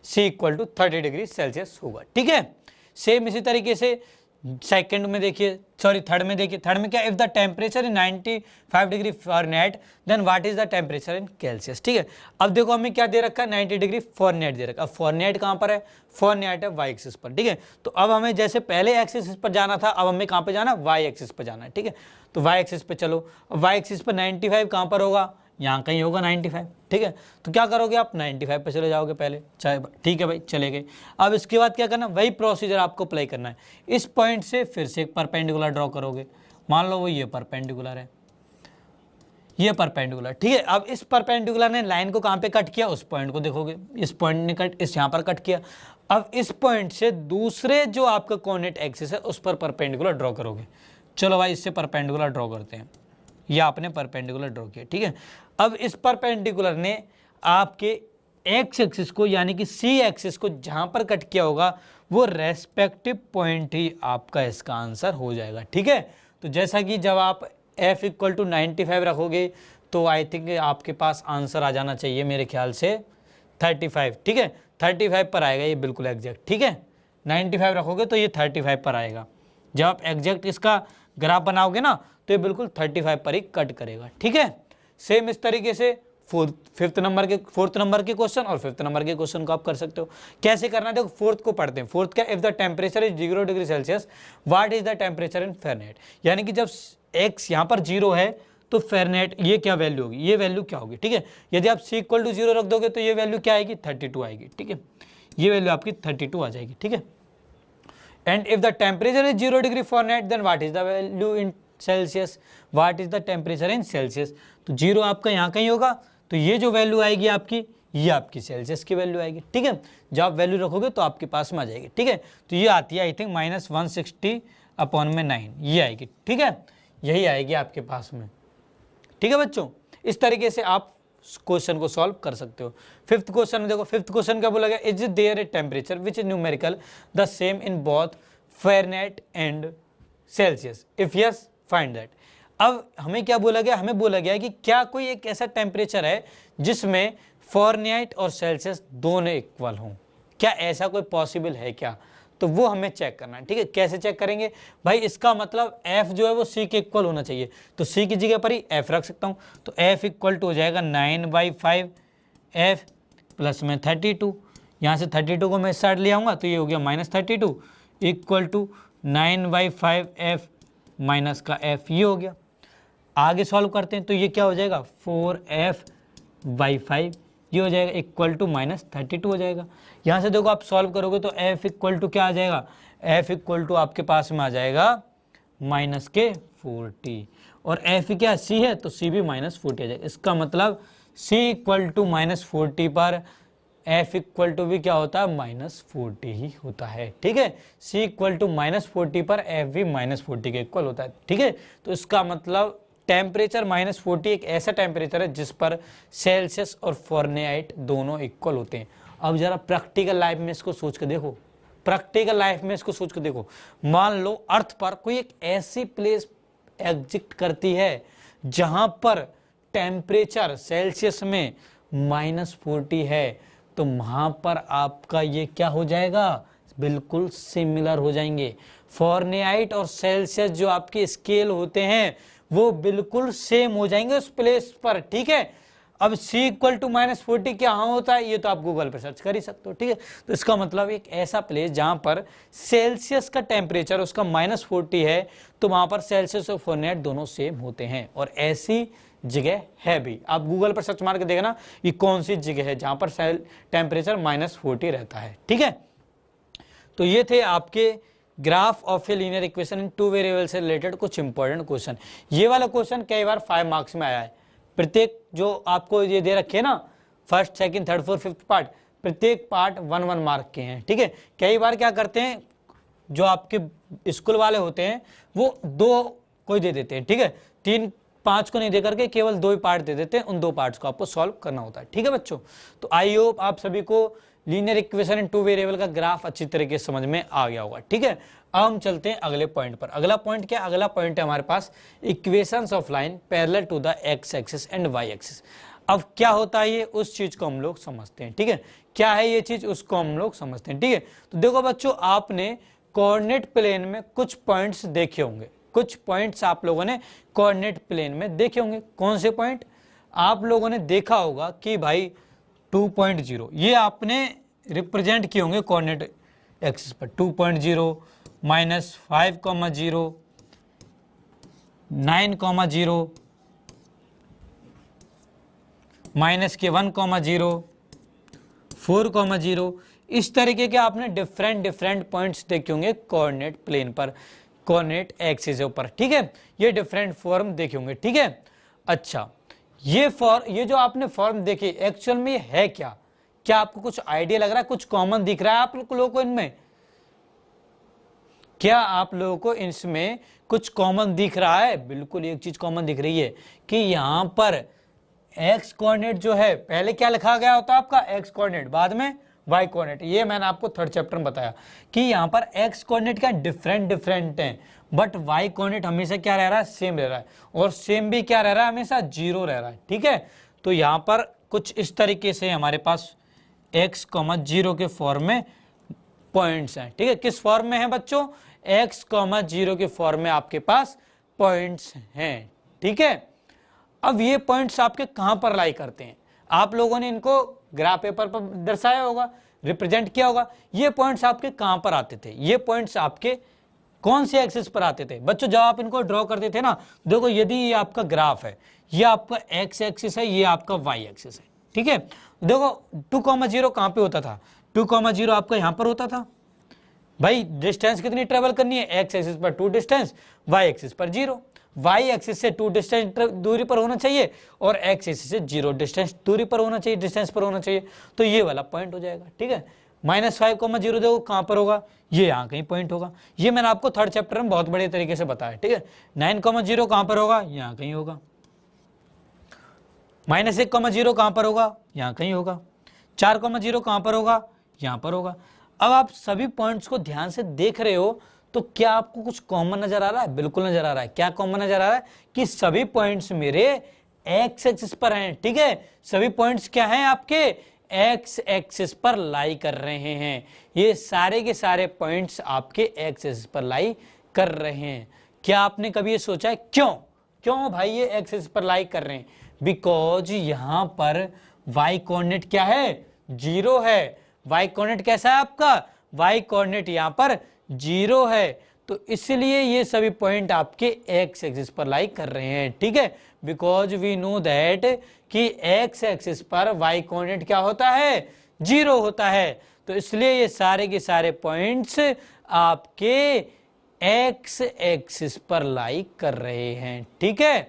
C equal to 30 degree Celsius होगा, ठीक है। सेम इसी तरीके से सेकंड में देखिए, सॉरी थर्ड में देखिए, थर्ड में क्या, if the temperature in 95 degree Fahrenheit then what is the temperature in Celsius, ठीक है। अब देखो हमें क्या दे रखा है, 90 डिग्री फ़ारेनहाइट दे रखा है। अब फ़ारेनहाइट कहाँ पर है, फ़ारेनहाइट है वाई एक्सिस पर, ठीक है। तो अब हमें जैसे पहले एक्सिस पर जाना था, अब हमें कहाँ पर जाना, वाई एक्सिस पर जाना है, ठीक है। तो वाई एक्सिस पर चलो, वाई एक्सिस पर 95 कहाँ पर होगा, यहाँ कहीं होगा 95, ठीक है। तो क्या करोगे आप 95 पे चले जाओगे पहले, चाहे ठीक है भाई चले गए। अब इसके बाद क्या करना, वही प्रोसीजर आपको अप्लाई करना है। इस पॉइंट से फिर से एक परपेंडिकुलर ड्रॉ करोगे, मान लो वो ये परपेंडिकुलर है, ये परपेंडिकुलर, ठीक है। अब इस परपेंडिकुलर ने लाइन को कहाँ पे कट किया, उस पॉइंट को देखोगे, इस पॉइंट ने कट, इस यहाँ पर कट किया। अब इस पॉइंट से दूसरे जो आपका कोऑर्डिनेट एक्सिस है उस पर परपेंडिकुलर ड्रॉ करोगे। चलो भाई इससे परपेंडिकुलर ड्रॉ करते हैं, या आपने परपेंडिकुलर ड्रॉ किया, ठीक है। अब इस परपेंडिकुलर ने आपके एक्स एक्सिस को यानी कि सी एक्सिस को जहां पर कट किया होगा वो रेस्पेक्टिव पॉइंट ही आपका इसका आंसर हो जाएगा, ठीक है। तो जैसा कि जब आप f इक्वल टू 95 रखोगे तो आई थिंक आपके पास आंसर आ जाना चाहिए मेरे ख्याल से 35, ठीक है। 35 पर आएगा ये बिल्कुल एग्जैक्ट, ठीक है। 95 रखोगे तो ये 35 पर आएगा। जब आप एग्जैक्ट इसका ग्राफ बनाओगे ना तो ये बिल्कुल 35 पर ही कट करेगा, ठीक है। सेम इस तरीके से फोर्थ नंबर के क्वेश्चन और फिफ्थ नंबर के क्वेश्चन को आप कर सकते हो। कैसे करना है देखो, फोर्थ को पढ़ते हैं। फोर्थ क्या, if the temperature is 0 degree Celsius what is the temperature in Fahrenheit, यानी कि जब एक्स यहाँ पर 0 है तो फ़ारेनहाइट ये क्या वैल्यू होगी, ये वैल्यू क्या होगी, ठीक है। यदि आप C इक्वल टू 0 रख दोगे तो ये वैल्यू क्या आएगी, 32 आएगी, ठीक है। ये वैल्यू आपकी 32 आ जाएगी, ठीक है। And if the temperature is 0 degree Fahrenheit then what is the value in Celsius, what is the temperature in Celsius. तो 0 आपका यहाँ कहीं होगा, तो ये जो वैल्यू आएगी आपकी, ये आपकी सेल्सियस की वैल्यू आएगी, ठीक है। जब आप वैल्यू रखोगे तो आपके पास में आ जाएगी, ठीक है। तो ये आती है आई थिंक -160/9, ये आएगी, ठीक है। यही आएगी आपके पास में, ठीक है बच्चों। इस तरीके से आप क्वेश्चन को सॉल्व कर सकते हो। फिफ्थ क्वेश्चन में देखो, फिफ्थ क्वेश्चन क्या बोला गया, is there a temperature which is numerical the same in both Fahrenheit and Celsius, if yes find that. अब हमें क्या बोला गया, हमें बोला गया कि क्या कोई एक ऐसा टेम्परेचर है जिसमें फ़ारेनहाइट और सेल्सियस दोनों इक्वल हों, क्या ऐसा कोई पॉसिबल है क्या, तो वो हमें चेक करना है, ठीक है। कैसे चेक करेंगे भाई, इसका मतलब f जो है वो c के इक्वल होना चाहिए, तो c की जगह पर ही f रख सकता हूँ। तो f इक्वल टू हो जाएगा 9/5 f प्लस में 32, यहाँ से 32 को मैं इस साइड ले आऊँगा तो ये हो गया -32 इक्वल टू 9/5 f माइनस का f, ये हो गया। आगे सॉल्व करते हैं तो ये क्या हो जाएगा 4f/5, ये हो जाएगा इक्वल टू -32 हो जाएगा। यहाँ से देखो आप सॉल्व करोगे तो f इक्वल टू क्या आ जाएगा, f इक्वल टू आपके पास में आ जाएगा -40, और f क्या c है तो c भी -40 आ जाएगा। इसका मतलब c इक्वल टू -40 पर f इक्वल टू भी क्या होता है, -40 ही होता है, ठीक है। c इक्वल टू -40 पर f भी -40 के इक्वल होता है, ठीक है। तो इसका मतलब टेम्परेचर -40 एक ऐसा टेम्परेचर है जिस पर सेल्सियस और फ़ारेनहाइट दोनों इक्वल होते हैं। अब जरा प्रैक्टिकल लाइफ में इसको सोच के देखो, प्रैक्टिकल लाइफ में इसको सोच के देखो। मान लो अर्थ पर कोई एक ऐसी प्लेस एग्जिस्ट करती है जहां पर टेम्परेचर सेल्सियस में -40 है, तो वहां पर आपका ये क्या हो जाएगा, बिल्कुल सिमिलर हो जाएंगे। फॉरेनहाइट और सेल्सियस जो आपके स्केल होते हैं वो बिल्कुल सेम हो जाएंगे उस प्लेस पर, ठीक है। अब C = -40 क्या होता है, ये तो आप गूगल पर सर्च कर ही सकते हो, ठीक है। तो इसका मतलब एक ऐसा प्लेस जहां पर सेल्सियस का टेम्परेचर उसका -40 है, तो वहां पर सेल्सियस और फॉरेनहाइट दोनों सेम होते हैं, और ऐसी जगह है भी। आप गूगल पर सर्च मार के देखना ये कौन सी जगह है जहां पर टेम्परेचर -40 रहता है, ठीक है। तो ये थे आपके graph of A linear equation in 2 variable से रिलेटेड कुछ इंपॉर्टेंट क्वेश्चन। ये वाला क्वेश्चन कई बार 5 मार्क्स में आया है। प्रत्येक जो आपको ये दे रखे है ना, first, second, third, fourth, fifth part, प्रत्येक पार्ट 1-1 मार्क के हैं, ठीक है। कई बार क्या करते हैं जो आपके स्कूल वाले होते हैं वो 2 कोई दे देते हैं, ठीक है, 3-5 को नहीं दे करके केवल 2 ही पार्ट दे देते हैं, उन 2 पार्ट्स को आपको सॉल्व करना होता है, ठीक है बच्चों। तो आई होप आप सभी को लीनियर इक्वेशन इन 2 वेरिएबल का ग्राफ अच्छी तरीके से समझ में आ गया होगा, ठीक है। अब हम चलते हैं अगले पॉइंट पर। अगला पॉइंट क्या, अगला पॉइंट है हमारे पास equations of line parallel to the x axis and Y axis. अब क्या होता है ये, उस चीज को हम लोग समझते हैं, ठीक है। क्या है ये चीज, उसको हम लोग समझते हैं, ठीक है। तो देखो बच्चों, आपने कोऑर्डिनेट प्लेन में कुछ पॉइंट्स देखे होंगे, कुछ पॉइंट्स आप लोगों ने कोऑर्डिनेट प्लेन में देखे होंगे। कौन से पॉइंट, आप लोगों ने देखा होगा कि भाई 2.0 ये आपने रिप्रेजेंट किए होंगे कोऑर्डिनेट एक्सिस पर, 2.0, -5,0, 9,0, -1,0, 4,0, इस तरीके के आपने डिफरेंट पॉइंट्स देखे होंगे कोऑर्डिनेट प्लेन पर, कोऑर्डिनेट एक्सिस के ऊपर, ठीक है। ये डिफरेंट फॉर्म देखे होंगे, ठीक है। अच्छा, ये जो आपने फॉर्म देखे एक्चुअल में है क्या, क्या आपको कुछ आइडिया लग रहा है, कुछ कॉमन दिख रहा है आप लोगों को इनमें, क्या आप लोगों को इसमें कुछ कॉमन दिख रहा है? बिल्कुल एक चीज कॉमन दिख रही है कि यहां पर एक्स कोऑर्डिनेट जो है पहले क्या लिखा गया होता है आपका एक्स कोऑर्डिनेट, बाद में वाई कोऑर्डिनेट। ये मैंने आपको थर्ड चैप्टर में बताया कि यहाँ पर एक्स कोऑर्डिनेट क्या डिफरेंट हैं, बट वाई कोऑर्डिनेट हमेशा क्या रह रहा है, सेम रह रहा है, और सेम भी क्या रह रहा है, हमेशा 0 रह रहा है, ठीक है। तो यहाँ पर कुछ इस तरीके से हमारे पास x, 0 के फॉर्म में पॉइंट्स हैं, ठीक है। किस फॉर्म में है बच्चों, x, 0 के फॉर्म में आपके पास पॉइंट्स हैं, ठीक है। अब ये पॉइंट्स आपके कहां पर लाई करते हैं, आप लोगों ने इनको ग्राफ पेपर पर दर्शाया होगा, रिप्रेजेंट किया होगा। ये पॉइंट्स आपके कहां पर आते थे, ये पॉइंट्स आपके कौन से एक्सिस पर आते थे बच्चों, जब आप इनको ड्रॉ करते थे ना। देखो, यदि ये आपका ग्राफ है, ये आपका एक्स एक्सिस है, ये आपका वाई एक्सिस है, ठीक है। देखो 2,0 कहां पे होता था, 2,0 आपका यहां पर होता था। भाई डिस्टेंस कितनी ट्रेवल करनी है, एक्स एक्सिस पर 2 डिस्टेंस, वाई एक्सिस पर 0। वाई एक्सिस से 2 डिस्टेंस दूरी पर होना चाहिए और एक्स एक्सिस से 0 डिस्टेंस दूरी पर होना चाहिए, डिस्टेंस पर होना चाहिए, तो ये वाला पॉइंट हो जाएगा, ठीक है। -5,0 देखो कहां पर होगा, ये यहाँ कहीं पॉइंट होगा। ये मैंने आपको थर्ड चैप्टर में बहुत बड़े तरीके से बताया, ठीक है। 9,0 कहां पर होगा, यहाँ कहीं होगा। -1,0 कहां पर होगा, यहाँ कहीं होगा। 4,0 कहां पर होगा, यहाँ पर होगा। अब आप सभी पॉइंट्स को ध्यान से देख रहे हो तो क्या आपको कुछ कॉमन नजर आ रहा है? बिल्कुल नजर आ रहा है। क्या कॉमन नजर आ रहा है कि सभी पॉइंट्स मेरे एक्स एक्सिस पर हैं, ठीक है। सभी पॉइंट्स क्या हैं आपके एक्स एक्सिस पर लाई कर रहे हैं। ये सारे के सारे पॉइंट्स आपके एक्स एक्सिस पर लाई कर रहे हैं। क्या आपने कभी ये सोचा है क्यों भाई ये एक्स एक्सिस पर लाई कर रहे हैं? बिकॉज यहां पर वाई कोऑर्डिनेट क्या है, 0 है। वाई कोऑर्डिनेट कैसा है आपका, वाई कोऑर्डिनेट यहां पर 0 है, तो इसलिए ये सभी पॉइंट आपके एक्स एक्सिस पर लाई कर रहे हैं, ठीक है। बिकॉज वी नो दैट कि एक्स एक्सिस पर वाई कोऑर्डिनेट क्या होता है, 0 होता है, तो इसलिए ये सारे के सारे पॉइंट्स आपके एक्स एक्सिस पर लाई कर रहे हैं, ठीक है।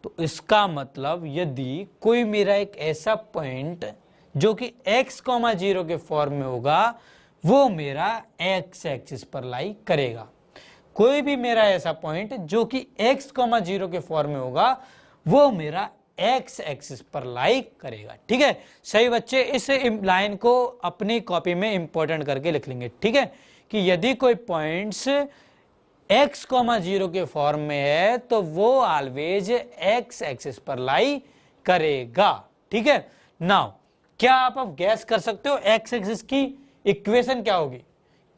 तो इसका मतलब यदि कोई मेरा एक ऐसा पॉइंट जो कि x, 0 के फॉर्म में होगा, वो मेरा एक्स एक्सिस पर लाई करेगा। कोई भी मेरा ऐसा पॉइंट जो कि x, 0 के फॉर्म में होगा, वो मेरा एक्स एक्सिस पर लाई करेगा। ठीक है सही बच्चे, इस लाइन को अपनी कॉपी में इंपॉर्टेंट करके लिख लेंगे। ठीक है कि यदि कोई पॉइंट्स x, 0 के फॉर्म में है तो वो ऑलवेज एक्स एक्सिस पर लाई करेगा। ठीक है नाउ क्या आप अब गैस कर सकते हो एक्स एक्सिस की इक्वेशन क्या होगी?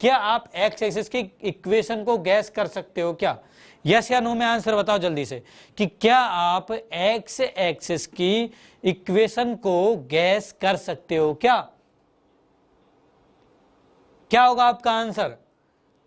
क्या आप एक्स एक्सिस की इक्वेशन को गैस कर सकते हो क्या? यस या नो में आंसर बताओ जल्दी से कि क्या आप एक्स एक्सिस की इक्वेशन को गैस कर सकते हो क्या? क्या होगा आपका आंसर?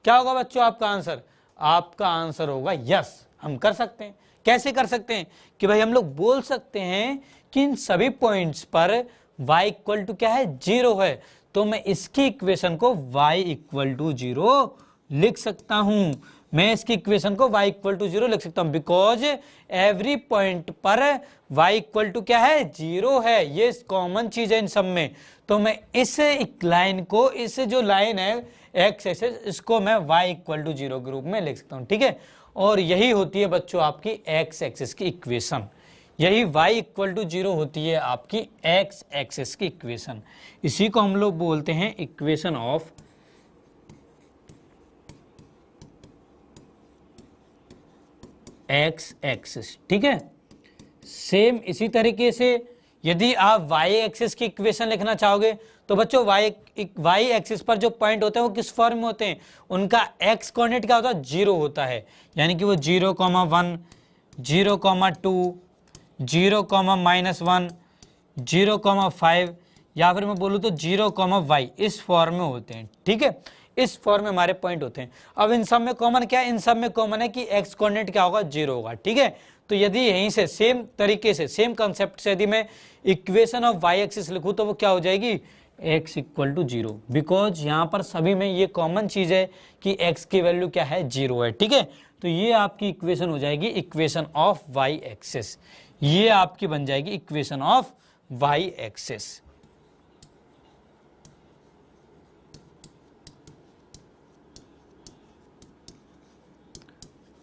क्या होगा बच्चों आपका आंसर? आपका आंसर होगा यस, हम कर सकते हैं। कैसे कर सकते हैं कि भाई हम लोग बोल सकते हैं कि इन सभी पॉइंट्स पर y इक्वल टू क्या है? 0 है, तो मैं इसकी इक्वेशन को y इक्वल टू 0 लिख सकता हूं। मैं इसकी इक्वेशन को y इक्वल टू 0 लिख सकता हूं बिकॉज एवरी पॉइंट पर y इक्वल टू क्या है? 0 है। ये कॉमन चीज है इन सब में। तो मैं इस लाइन को, इस जो लाइन है एक्स एक्सिस, इसको मैं y इक्वल टू 0 के रूप में लिख सकता हूं। ठीक है और यही होती है बच्चों आपकी एक्स एक्सिस की इक्वेशन। यही y इक्वल टू 0 होती है आपकी एक्स एक्सिस की इक्वेशन। इसी को हम लोग बोलते हैं इक्वेशन ऑफ एक्स एक्सिस। ठीक है सेम इसी तरीके से यदि आप y एक्सिस की इक्वेशन लिखना चाहोगे तो बच्चों y एक्सिस पर जो पॉइंट होते हैं वो किस फॉर्म में होते हैं? उनका x कोऑर्डिनेट क्या होता है? 0 होता है, यानी कि वो 0,1, 0,2, 0,-1, 0,5 या फिर मैं बोलूँ तो 0,y इस फॉर्म में होते हैं। ठीक है इस फॉर्म में हमारे पॉइंट होते हैं। अब इन सब में कॉमन क्या है? इन सब में कॉमन है कि x कोऑर्डिनेट क्या होगा? 0 होगा। ठीक है तो यदि यहीं से सेम तरीके से, सेम कंसेप्ट से यदि मैं इक्वेशन ऑफ y एक्सिस लिखूं तो वो क्या हो जाएगी? x इक्वल टू 0 बिकॉज यहाँ पर सभी में ये कॉमन चीज है कि x की वैल्यू क्या है? 0 है। ठीक है तो ये आपकी इक्वेशन हो जाएगी इक्वेशन ऑफ y एक्सिस। ये आपकी बन जाएगी इक्वेशन ऑफ y एक्सिस।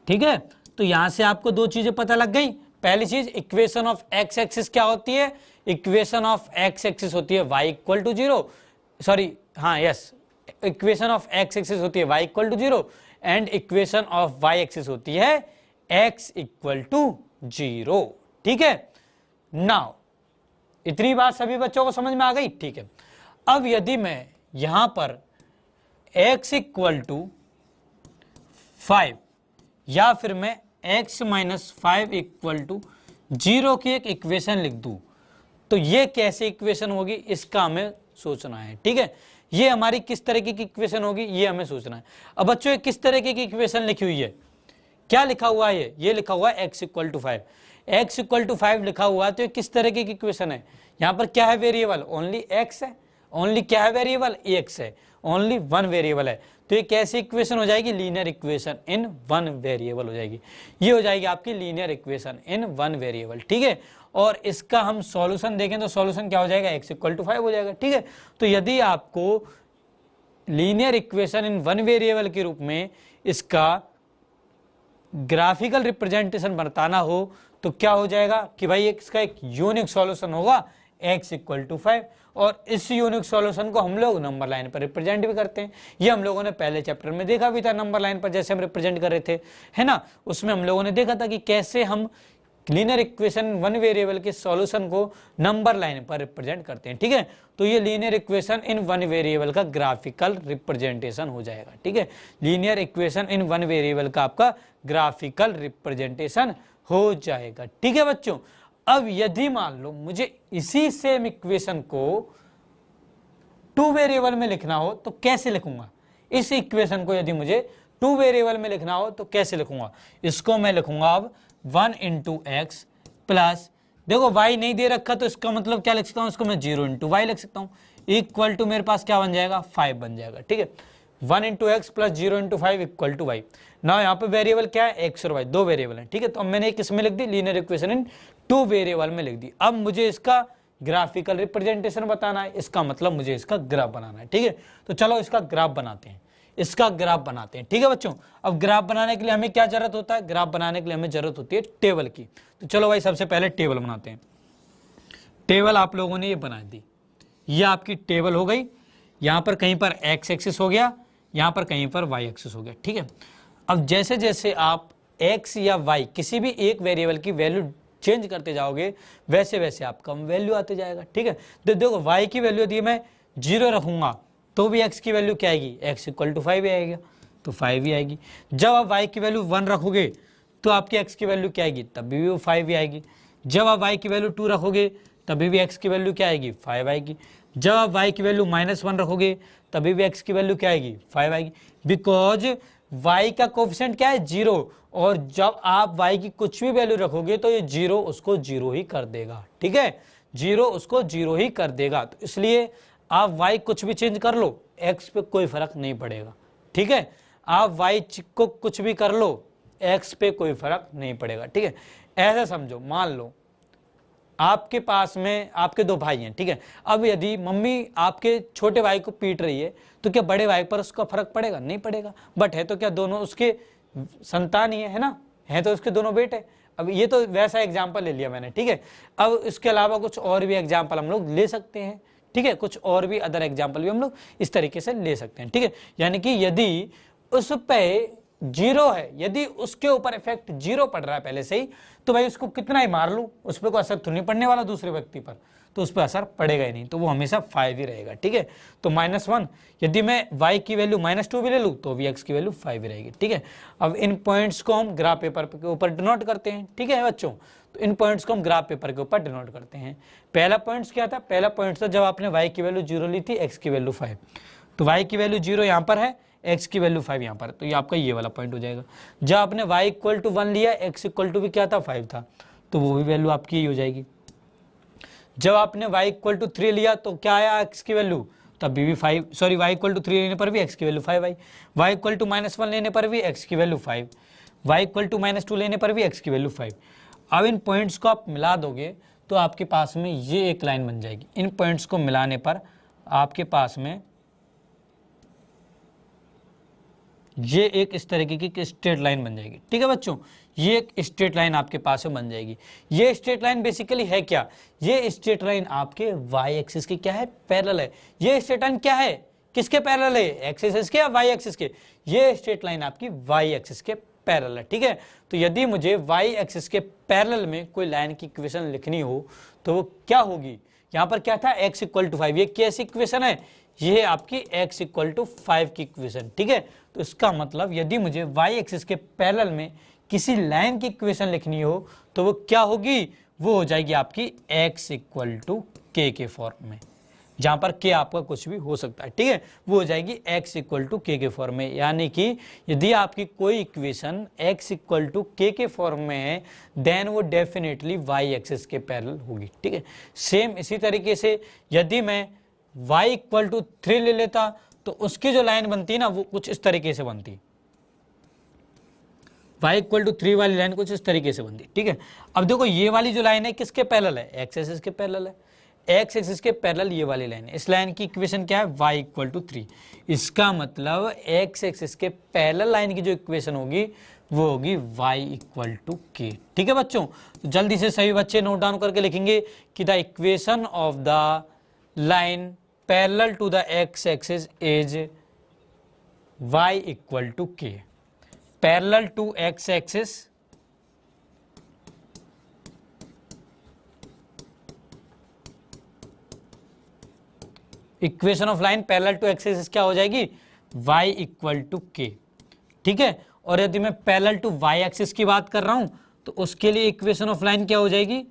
ठीक है तो यहां से आपको दो चीजें पता लग गई। पहली चीज इक्वेशन ऑफ एक्स एक्सिस क्या होती है? इक्वेशन ऑफ एक्स एक्सिस होती है y इक्वल टू 0, सॉरी हाँ yes, equation of X axis होती है y equal to 0 and equation of y axis होती है x इक्वल टू 0। ठीक है नाउ इतनी बात सभी बच्चों को समझ में आ गई? ठीक है अब यदि मैं यहां पर x इक्वल टू 5 या फिर मैं x माइनस 5 इक्वल टू 0 की एक इक्वेशन लिख दूं तो ये कैसी इक्वेशन होगी इसका हमें सोचना है। ठीक है ये हमारी किस तरीके की इक्वेशन होगी ये हमें सोचना है। अब बच्चों किस तरीके की इक्वेशन लिखी हुई है? क्या लिखा हुआ है? ये लिखा हुआ है x equal to 5। x equal to 5 लिखा हुआ है तो ये किस तरीके की इक्वेशन है? यहाँ पर क्या है वेरिएबल? ओनली x है। ओनली क्या है वेरिएबल? x है। ओनली वन वेरिएबल है तो ये कैसी इक्वेशन हो जाएगी? Linear equation in one variable हो जाएगी। ये हो जाएगी आपकी linear equation in one variable. ठीक है और इसका हम सॉल्यूशन देखें तो सॉल्यूशन क्या हो जाएगा? x इक्वल टू 5 हो जाएगा। ठीक है तो यदि आपको linear equation in one variable के रूप में इसका ग्राफिकल रिप्रेजेंटेशन बताना हो तो क्या हो जाएगा कि भाई इसका एक यूनिक सॉल्यूशन होगा x इक्वल टू 5 और इस यूनिक सॉल्यूशन को हम लोग नंबर लाइन पर रिप्रेजेंट भी करते हैं। ये हम लोगों ने पहले चैप्टर में देखा भी था, नंबर लाइन पर जैसे हम रिप्रेजेंट कर रहे थे है ना, उसमें हम लोगों ने देखा था कि कैसे हम लीनियर इक्वेशन वन वेरिएबल के सॉल्यूशन को नंबर लाइन पर रिप्रेजेंट करते हैं। ठीक है तो ये linear equation in one variable का ग्राफिकल रिप्रेजेंटेशन हो जाएगा। ठीक है linear equation in one variable का आपका ग्राफिकल रिप्रेजेंटेशन हो जाएगा। ठीक है बच्चों अब यदि मान लो मुझे इसी सेम इक्वेशन को टू वेरिएबल में लिखना हो तो कैसे लिखूंगा? इस इक्वेशन को यदि मुझे टू वेरिएबल में लिखना हो तो कैसे लिखूंगा? इसको मैं लिखूंगा अब 1 इंटू एक्स प्लस, देखो y नहीं दे रखा तो इसका मतलब क्या लिख सकता हूं? इसको मैं 0 इंटू वाई लिख सकता हूं इक्वल टू मेरे पास क्या बन जाएगा? 5 बन जाएगा। ठीक है 1 into X plus 0 into 5 equal to Y. ना यहाँ पे वेरिएबल क्या है? एक्स और वाई, दो वेरिएबल है। ठीक है तो अब मैंने किसमें लिख दी? Linear equation in two variable में लिख दी। अब मुझे इसका ग्राफिकल रिप्रेजेंटेशन बताना है, इसका मतलब मुझे इसका ग्राफ बनाना है। ठीक है तो चलो इसका ग्राफ बनाते हैं। इसका ग्राफ बनाते हैं। ठीक है बच्चों, अब ग्राफ बनाने के लिए हमें क्या जरूरत होता है, ग्राफ बनाने के लिए हमें जरूरत होती है टेबल की। तो चलो भाई सबसे पहले टेबल बनाते हैं। टेबल आप लोगों ने ये बना दी, ये आपकी टेबल हो गई। यहाँ पर कहीं पर एक्स एक्सिस हो गया, यहाँ पर कहीं पर वाई एक्सिस हो गया। ठीक है, अब जैसे जैसे आप एक्स या वाई किसी भी एक वेरिएबल की वैल्यू चेंज करते जाओगे वैसे वैसे आपका वैल्यू आते जाएगा। ठीक है, तो देखो वाई की वैल्यू यदि मैं 0 रखूंगा तो भी एक्स की वैल्यू क्या आएगी, एक्स इक्वल टू 5 आएगा, तो 5 ही आएगी। जब आप वाई की वैल्यू 1 रखोगे तो आपकी एक्स की वैल्यू क्या आएगी, तब भी वो 5 ही आएगी। जब आप वाई की वैल्यू 2 रखोगे तभी भी एक्स की वैल्यू क्या आएगी, 5 आएगी। जब आप वाई की वैल्यू -1 रखोगे तभी भी एक्स की वैल्यू क्या आएगी, 5 आएगी। बिकॉज वाई का कोफिशिएंट क्या है, 0, और जब आप वाई की कुछ भी वैल्यू रखोगे तो ये 0 उसको 0 ही कर देगा। ठीक है, 0 उसको 0 ही कर देगा। तो इसलिए आप वाई कुछ भी चेंज कर लो, एक्स पे कोई फर्क नहीं पड़ेगा। ठीक है, आप वाई को कुछ भी कर लो, एक्स पे कोई फर्क नहीं पड़ेगा। ठीक है, ऐसा समझो, मान लो आपके पास में आपके 2 भाई हैं। ठीक है, अब यदि मम्मी आपके छोटे भाई को पीट रही है तो क्या बड़े भाई पर उसका फर्क पड़ेगा, नहीं पड़ेगा। बट है तो क्या दोनों उसके संतान ही है ना, है तो उसके दोनों बेटे। अब ये तो वैसा एग्जाम्पल ले लिया मैंने। ठीक है, अब इसके अलावा कुछ और भी एग्जाम्पल हम लोग ले सकते हैं। ठीक है, कुछ और भी अदर एग्जाम्पल भी हम लोग इस तरीके से ले सकते हैं। ठीक है, यानी कि यदि उस पे 0 है, यदि उसके ऊपर इफेक्ट 0 पड़ रहा है पहले से ही, तो भाई उसको कितना ही मार लूं उस पर कोई असर तो नहीं पड़ने वाला दूसरे व्यक्ति पर, तो उस पर असर पड़ेगा ही नहीं, तो वो हमेशा 5 ही रहेगा। ठीक है, तो -1, यदि मैं y की वैल्यू -2 भी ले लूं तो भी x की वैल्यू 5 ही रहेगी। ठीक है, अब इन पॉइंट्स को हम ग्राफ पेपर के ऊपर डिनोट करते हैं। ठीक है बच्चों, तो इन पॉइंट्स को हम ग्राफ पेपर के ऊपर डिनोट करते हैं। पहला पॉइंट्स क्या था, पहला पॉइंट था जब आपने y की वैल्यू 0 ली थी, x की वैल्यू 5, तो y की वैल्यू 0 यहाँ पर है, x की वैल्यू 5 यहाँ पर, तो ये आपका ये वाला पॉइंट हो जाएगा। जब आपने y इक्वल टू 1 लिया, x इक्वल टू भी क्या था, 5 था, तो वो भी वैल्यू आपकी यही हो जाएगी। जब आपने y इक्वल टू 3 लिया तो क्या आया x की वैल्यू, तब भी 5, सॉरी y इक्वल टू 3 लेने पर भी x की वैल्यू 5 आई, y इक्वल टू -1 लेने पर भी x की वैल्यू 5, y इक्वल टू -2 लेने पर भी x की वैल्यू 5। अब इन पॉइंट्स को आप मिला दोगे तो आपके पास में ये एक लाइन बन जाएगी। इन पॉइंट्स को मिलाने पर आपके पास में ये एक इस तरीके की स्ट्रेट लाइन बन जाएगी। ठीक है बच्चों, ये एक स्ट्रेट लाइन आपके पास में बन जाएगी। ये स्ट्रेट लाइन बेसिकली है क्या, ये स्ट्रेट लाइन आपके वाई एक्सिस की क्या है, पैरेलल है। ये स्ट्रेट लाइन क्या है, किसके पैरेलल है, एक्स एक्सिस के या वाई एक्सिस के, ये स्ट्रेट लाइन आपकी वाई एक्सिस के पैरेलल है। ठीक है, तो यदि मुझे वाई एक्सिस के पैरेलल में कोई लाइन की इक्वेशन लिखनी हो तो वो क्या होगी, यहाँ पर क्या था, x इक्वल टू 5, ये कैसी इक्वेशन है, ये है आपकी x इक्वल टू 5 की इक्वेशन। ठीक है, तो इसका मतलब यदि मुझे y एक्सिस के पैरेलल में किसी लाइन की इक्वेशन लिखनी हो तो वो क्या होगी, वो हो जाएगी आपकी x इक्वल टू k के फॉर्म में, जहां पर k आपका कुछ भी हो सकता है। ठीक है, वो हो जाएगी x इक्वल टू k के फॉर्म में। यानी कि यदि आपकी कोई equation x equal to k के फॉर्म में है देन वो डेफिनेटली y एक्सिस के पैरेलल होगी। ठीक है, सेम इसी तरीके से यदि मैं y इक्वल टू 3 ले लेता तो उसकी जो लाइन बनती ना वो कुछ इस तरीके से बनती, y इक्वल टू 3 वाली लाइन कुछ इस तरीके से बनती। ठीक है, अब देखो ये वाली जो लाइन है किसके पैरेलल है, x एक्सिस के पैरेलल है, x एक्सिस के पैरेलल ये वाली लाइन है। इस लाइन की इक्वेशन क्या है, y इक्वल टू 3। इसका मतलब x एक्सिस के पैरेलल लाइन की जो इक्वेशन होगी वो होगी y इक्वल टू k। ठीक है बच्चों, तो जल्दी से सभी बच्चे नोट डाउन करके लिखेंगे कि the equation of the line parallel to the x axis is y equal to k। Parallel to x axis equation of line parallel to X axis क्या हो जाएगी, y इक्वल टू k। ठीक है, और यदि मैं पैरेलल टू y एक्सिस की बात कर रहा हूं तो उसके लिए इक्वेशन ऑफ लाइन क्या हो जाएगी,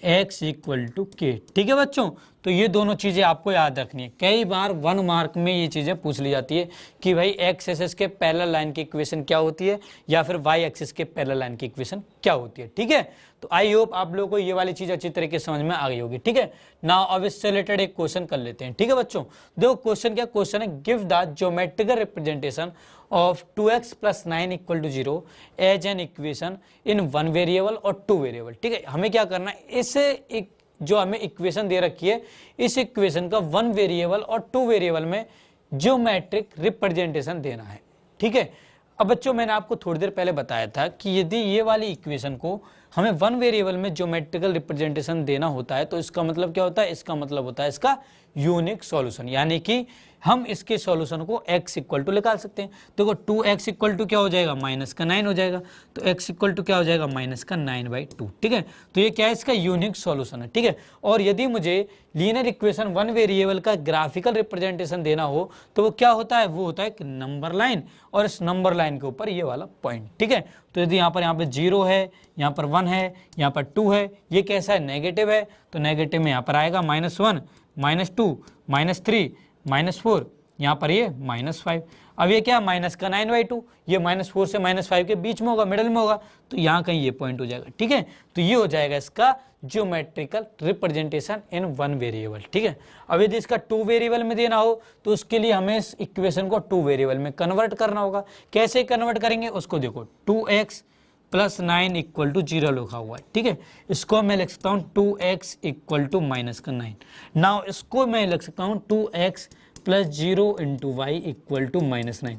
x इक्वल टू k। ठीक है बच्चों, तो ये दोनों चीजें आपको याद रखनी है। कई बार 1 मार्क में ये चीजें पूछ ली जाती है कि भाई x एक्सिस के पैरेलल लाइन की इक्वेशन क्या होती है या फिर y एक्सिस के पैरेलल लाइन की इक्वेशन क्या होती है। ठीक है, तो आई होप आप लोगों को ये वाली चीज अच्छी तरीके से समझ में आ गई होगी। ठीक है, नाउ अब इससे रिलेटेड एक क्वेश्चन कर लेते हैं। ठीक है बच्चों, देखो क्वेश्चन क्या, क्वेश्चन है give the geometrical representation of 2x + 9 = 0 as an equation in 1 variable और 2 वेरिएबल। ठीक है, हमें क्या करना है, इसे एक जो हमें इक्वेशन दे रखी है इस इक्वेशन का 1 वेरिएबल और 2 वेरिएबल में ज्योमेट्रिक रिप्रेजेंटेशन देना है। ठीक है, अब बच्चों मैंने आपको थोड़ी देर पहले बताया था कि यदि ये वाली इक्वेशन को हमें वन वेरिएबल में ज्योमेट्रिकल रिप्रेजेंटेशन देना होता है तो इसका मतलब क्या होता है, इसका मतलब होता है इसका यूनिक सॉल्यूशन, यानी कि हम इसके सॉल्यूशन को x इक्वल टू निकाल सकते हैं। देखो 2x इक्वल टू क्या हो जाएगा, माइनस का 9 हो जाएगा, तो x इक्वल टू क्या हो जाएगा, माइनस का 9/2। ठीक है, तो ये क्या है, इसका यूनिक सॉल्यूशन है। ठीक है, और यदि मुझे लीनियर इक्वेशन वन वेरिएबल का ग्राफिकल रिप्रेजेंटेशन देना हो तो वो क्या होता है, वो होता है एक नंबर लाइन, और इस नंबर लाइन के ऊपर ये वाला पॉइंट। ठीक है, तो यदि यहाँ पे 0 है, यहाँ पर 1 है, यहाँ पर 2 है, ये कैसा है, नेगेटिव है, तो नेगेटिव में यहाँ पर आएगा -1, -2, -3, -4, यहाँ पर ये -5। अब ये क्या, माइनस का 9/2, ये -4 से -5 के बीच में होगा, मिडल में होगा, तो यहाँ कहीं ये पॉइंट हो जाएगा। ठीक है, तो ये हो जाएगा इसका geometrical representation in one variable. ठीक है, अब यदि इसका 2 वेरिएबल में देना हो तो उसके लिए हमें इस इक्वेशन को 2 वेरिएबल में कन्वर्ट करना होगा। कैसे कन्वर्ट करेंगे उसको देखो, 2x + 9 = 0 लिखा हुआ है। ठीक है, इसको मैं लिख सकता हूँ 2x = -9। नाउ इसको मैं लिख सकता हूँ 2x + 0 × y = -9।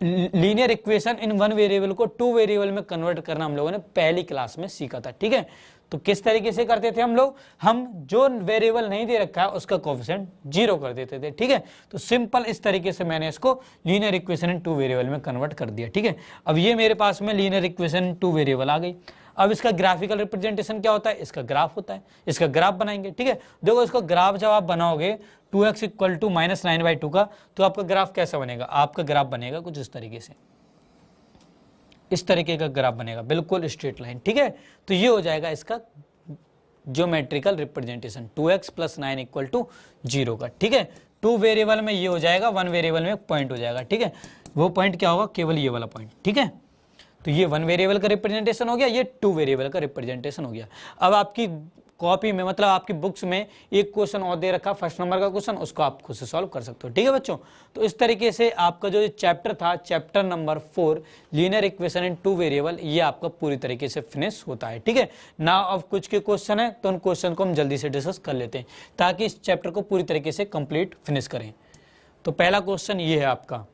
Linear equation in one variable को 2 वेरिएबल में कन्वर्ट करना हम लोगों ने पहली क्लास में सीखा था। ठीक है, तो किस तरीके से करते थे हम लोग, हम जो वेरिएबल नहीं दे रखा है उसका कोएफिशिएंट 0 कर देते थे। ठीक है, तो सिंपल इस तरीके से मैंने इसको लीनियर इक्वेशन इन 2 वेरिएबल में कन्वर्ट कर दिया। ठीक है, अब ये मेरे पास में लीनियर इक्वेशन इन 2 वेरिएबल आ गई। अब इसका ग्राफिकल रिप्रेजेंटेशन क्या होता है, इसका ग्राफ होता है, इसका ग्राफ बनाएंगे। ठीक है, देखो इसको ग्राफ जब आप बनाओगे 2x = -9/2 का, तो आपका ग्राफ कैसा बनेगा, आपका ग्राफ बनेगा कुछ इस तरीके से, इस तरीके का ग्राफ बनेगा, बिल्कुल स्ट्रेट लाइन। ठीक है, तो ये हो जाएगा इसका ज्योमेट्रिकल रिप्रेजेंटेशन 2x + 9 = 0 का। ठीक है, 2 वेरिएबल में ये हो जाएगा, 1 वेरिएबल में एक पॉइंट हो जाएगा। ठीक है, वो पॉइंट क्या होगा, केवल ये वाला पॉइंट। ठीक है, तो ये 1 वेरिएबल का रिप्रेजेंटेशन हो गया, ये 2 वेरिएबल का रिप्रेजेंटेशन हो गया। अब आपकी कॉपी में, मतलब आपकी बुक्स में एक क्वेश्चन और दे रखा, फर्स्ट नंबर का क्वेश्चन, उसको आप खुद से सॉल्व कर सकते हो। ठीक है बच्चों, तो इस तरीके से आपका जो चैप्टर था, चैप्टर नंबर 4 लीनियर इक्वेशन इन 2 वेरिएबल, ये आपका पूरी तरीके से फिनिश होता है। ठीक है ना, अब कुछ के क्वेश्चन है तो उन क्वेश्चन को हम जल्दी से डिस्कस कर लेते हैं ताकि इस चैप्टर को पूरी तरीके से कंप्लीट फिनिश करें। तो पहला क्वेश्चन ये है आपका,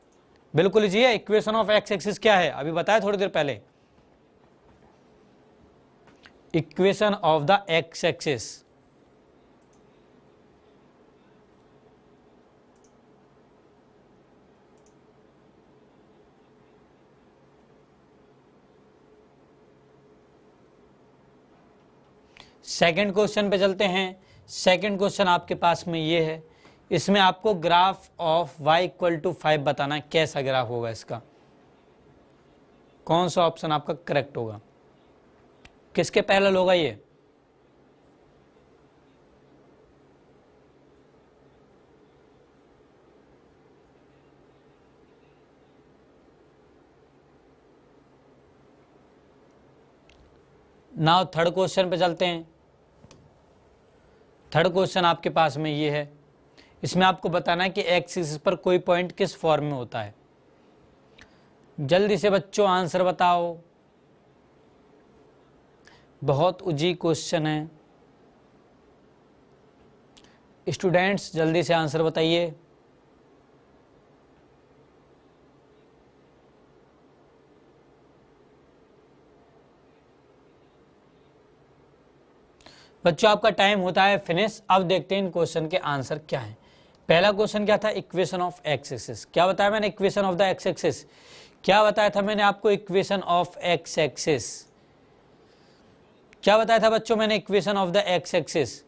बिल्कुल इजी है। इक्वेशन ऑफ एक्स एक्सिस क्या है, अभी बताया थोड़ी देर पहले, equation of the x axis. Second question पे चलते हैं। सेकंड क्वेश्चन आपके पास में ये है, इसमें आपको ग्राफ ऑफ y = 5 बताना है, कैसा ग्राफ होगा इसका, कौन सा ऑप्शन आपका करेक्ट होगा, किसके पैरेलल होगा ये, नाउ थर्ड क्वेश्चन पे चलते हैं। थर्ड क्वेश्चन आपके पास में ये है, इसमें आपको बताना है कि एक्स एक्सिस पर कोई पॉइंट किस फॉर्म में होता है। जल्दी से बच्चों आंसर बताओ, बहुत इजी क्वेश्चन है, स्टूडेंट्स जल्दी से आंसर बताइए। बच्चों आपका टाइम होता है फिनिश। अब देखते हैं इन क्वेश्चन के आंसर क्या है। पहला क्वेश्चन क्या था, इक्वेशन ऑफ एक्स एक्सिस। क्या बताया मैंने, equation of the x axis. क्या बताया था मैंने आपको, इक्वेशन ऑफ एक्स एक्सिस। क्या बताया था बच्चों मैंने, equation of the x axis.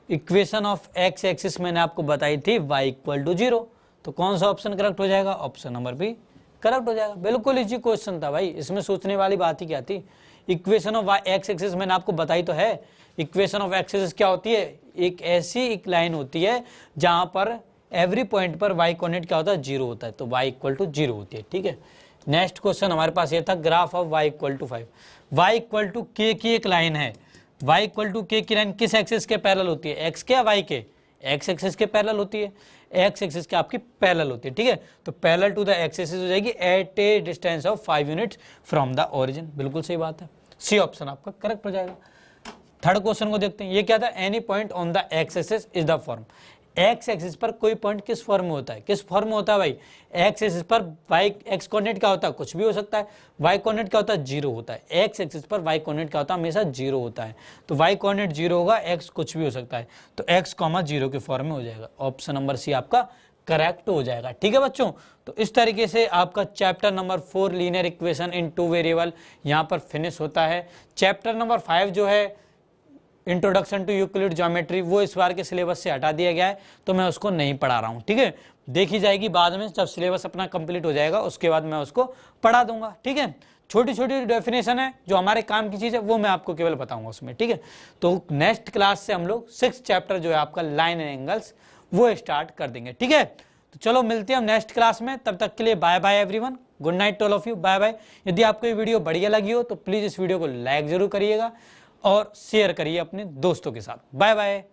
Equation of X axis मैंने आपको बताई थी y = 0। तो कौन सा ऑप्शन करेक्ट हो जाएगा, ऑप्शन नंबर बी करेक्ट हो जाएगा। बिल्कुल इजी क्वेश्चन था भाई, इसमें सोचने वाली बात ही क्या थी। इक्वेशन ऑफ एक्स एक्सिस मैंने आपको बताई तो है। इक्वेशन ऑफ एक्स एक्सिस क्या होती है, एक ऐसी एक लाइन होती है जहां पर एवरी पॉइंट पर y कोऑर्डिनेट क्या होता है, 0 होता है, तो y = 0 होती है। ठीक है, नेक्स्ट क्वेश्चन हमारे पास ये था, graph of y = 5। y = k की एक लाइन है, y = k की लाइन किस एक्सिस के पैरेलल होती है, x के या y के, x एक्सिस के पैरेलल होती है, x एक्सिस के आपकी पैरेलल होती है। ठीक है, तो parallel to the x axis हो जाएगी at a distance of 5 units from the origin. बिल्कुल सही बात है, सी ऑप्शन आपका करेक्ट हो जाएगा। थर्ड क्वेश्चन को देखते हैं, ये क्या था, any point on the x axis is the form. X axis पर कोई पॉइंट किस फॉर्म में होता है, किस फॉर्म में होता है भाई, एक्स एक्सिस पर वाई एक्स कोऑर्डिनेट क्या होता है, कुछ भी हो सकता है, वाई कोऑर्डिनेट क्या होता है, जीरो होता है, एक्स एक्सिस पर वाई कोऑर्डिनेट क्या होता है, हमेशा जीरो होता है, तो वाई कोऑर्डिनेट जीरो होगा, एक्स कुछ भी हो सकता है, तो एक्स कॉमा जीरो के फॉर्म में हो जाएगा, ऑप्शन नंबर सी आपका करेक्ट हो जाएगा। ठीक है बच्चों, तो इस तरीके से आपका chapter number 4 linear equation in two variable यहाँ पर फिनिश होता है। चैप्टर नंबर 5 जो है इंट्रोडक्शन टू यूक्लिड ज्योमेट्री, वो इस बार के सिलेबस से हटा दिया गया है, तो मैं उसको नहीं पढ़ा रहा हूँ। ठीक है, देखी जाएगी बाद में, जब सिलेबस अपना कंप्लीट हो जाएगा उसके बाद मैं उसको पढ़ा दूंगा। ठीक है, छोटी छोटी डेफिनेशन है जो हमारे काम की चीज़ है वो मैं आपको केवल बताऊंगा उसमें। ठीक है, तो नेक्स्ट क्लास से हम लोग 6th चैप्टर जो है आपका लाइन एंड एंगल्स वो स्टार्ट कर देंगे। ठीक है, तो चलो मिलते हैं हम नेक्स्ट क्लास में, तब तक के लिए bye bye everyone, good night to all of you, bye bye. यदि आपको ये वीडियो बढ़िया लगी हो तो प्लीज़ इस वीडियो को लाइक जरूर करिएगा और शेयर करिए अपने दोस्तों के साथ। Bye bye.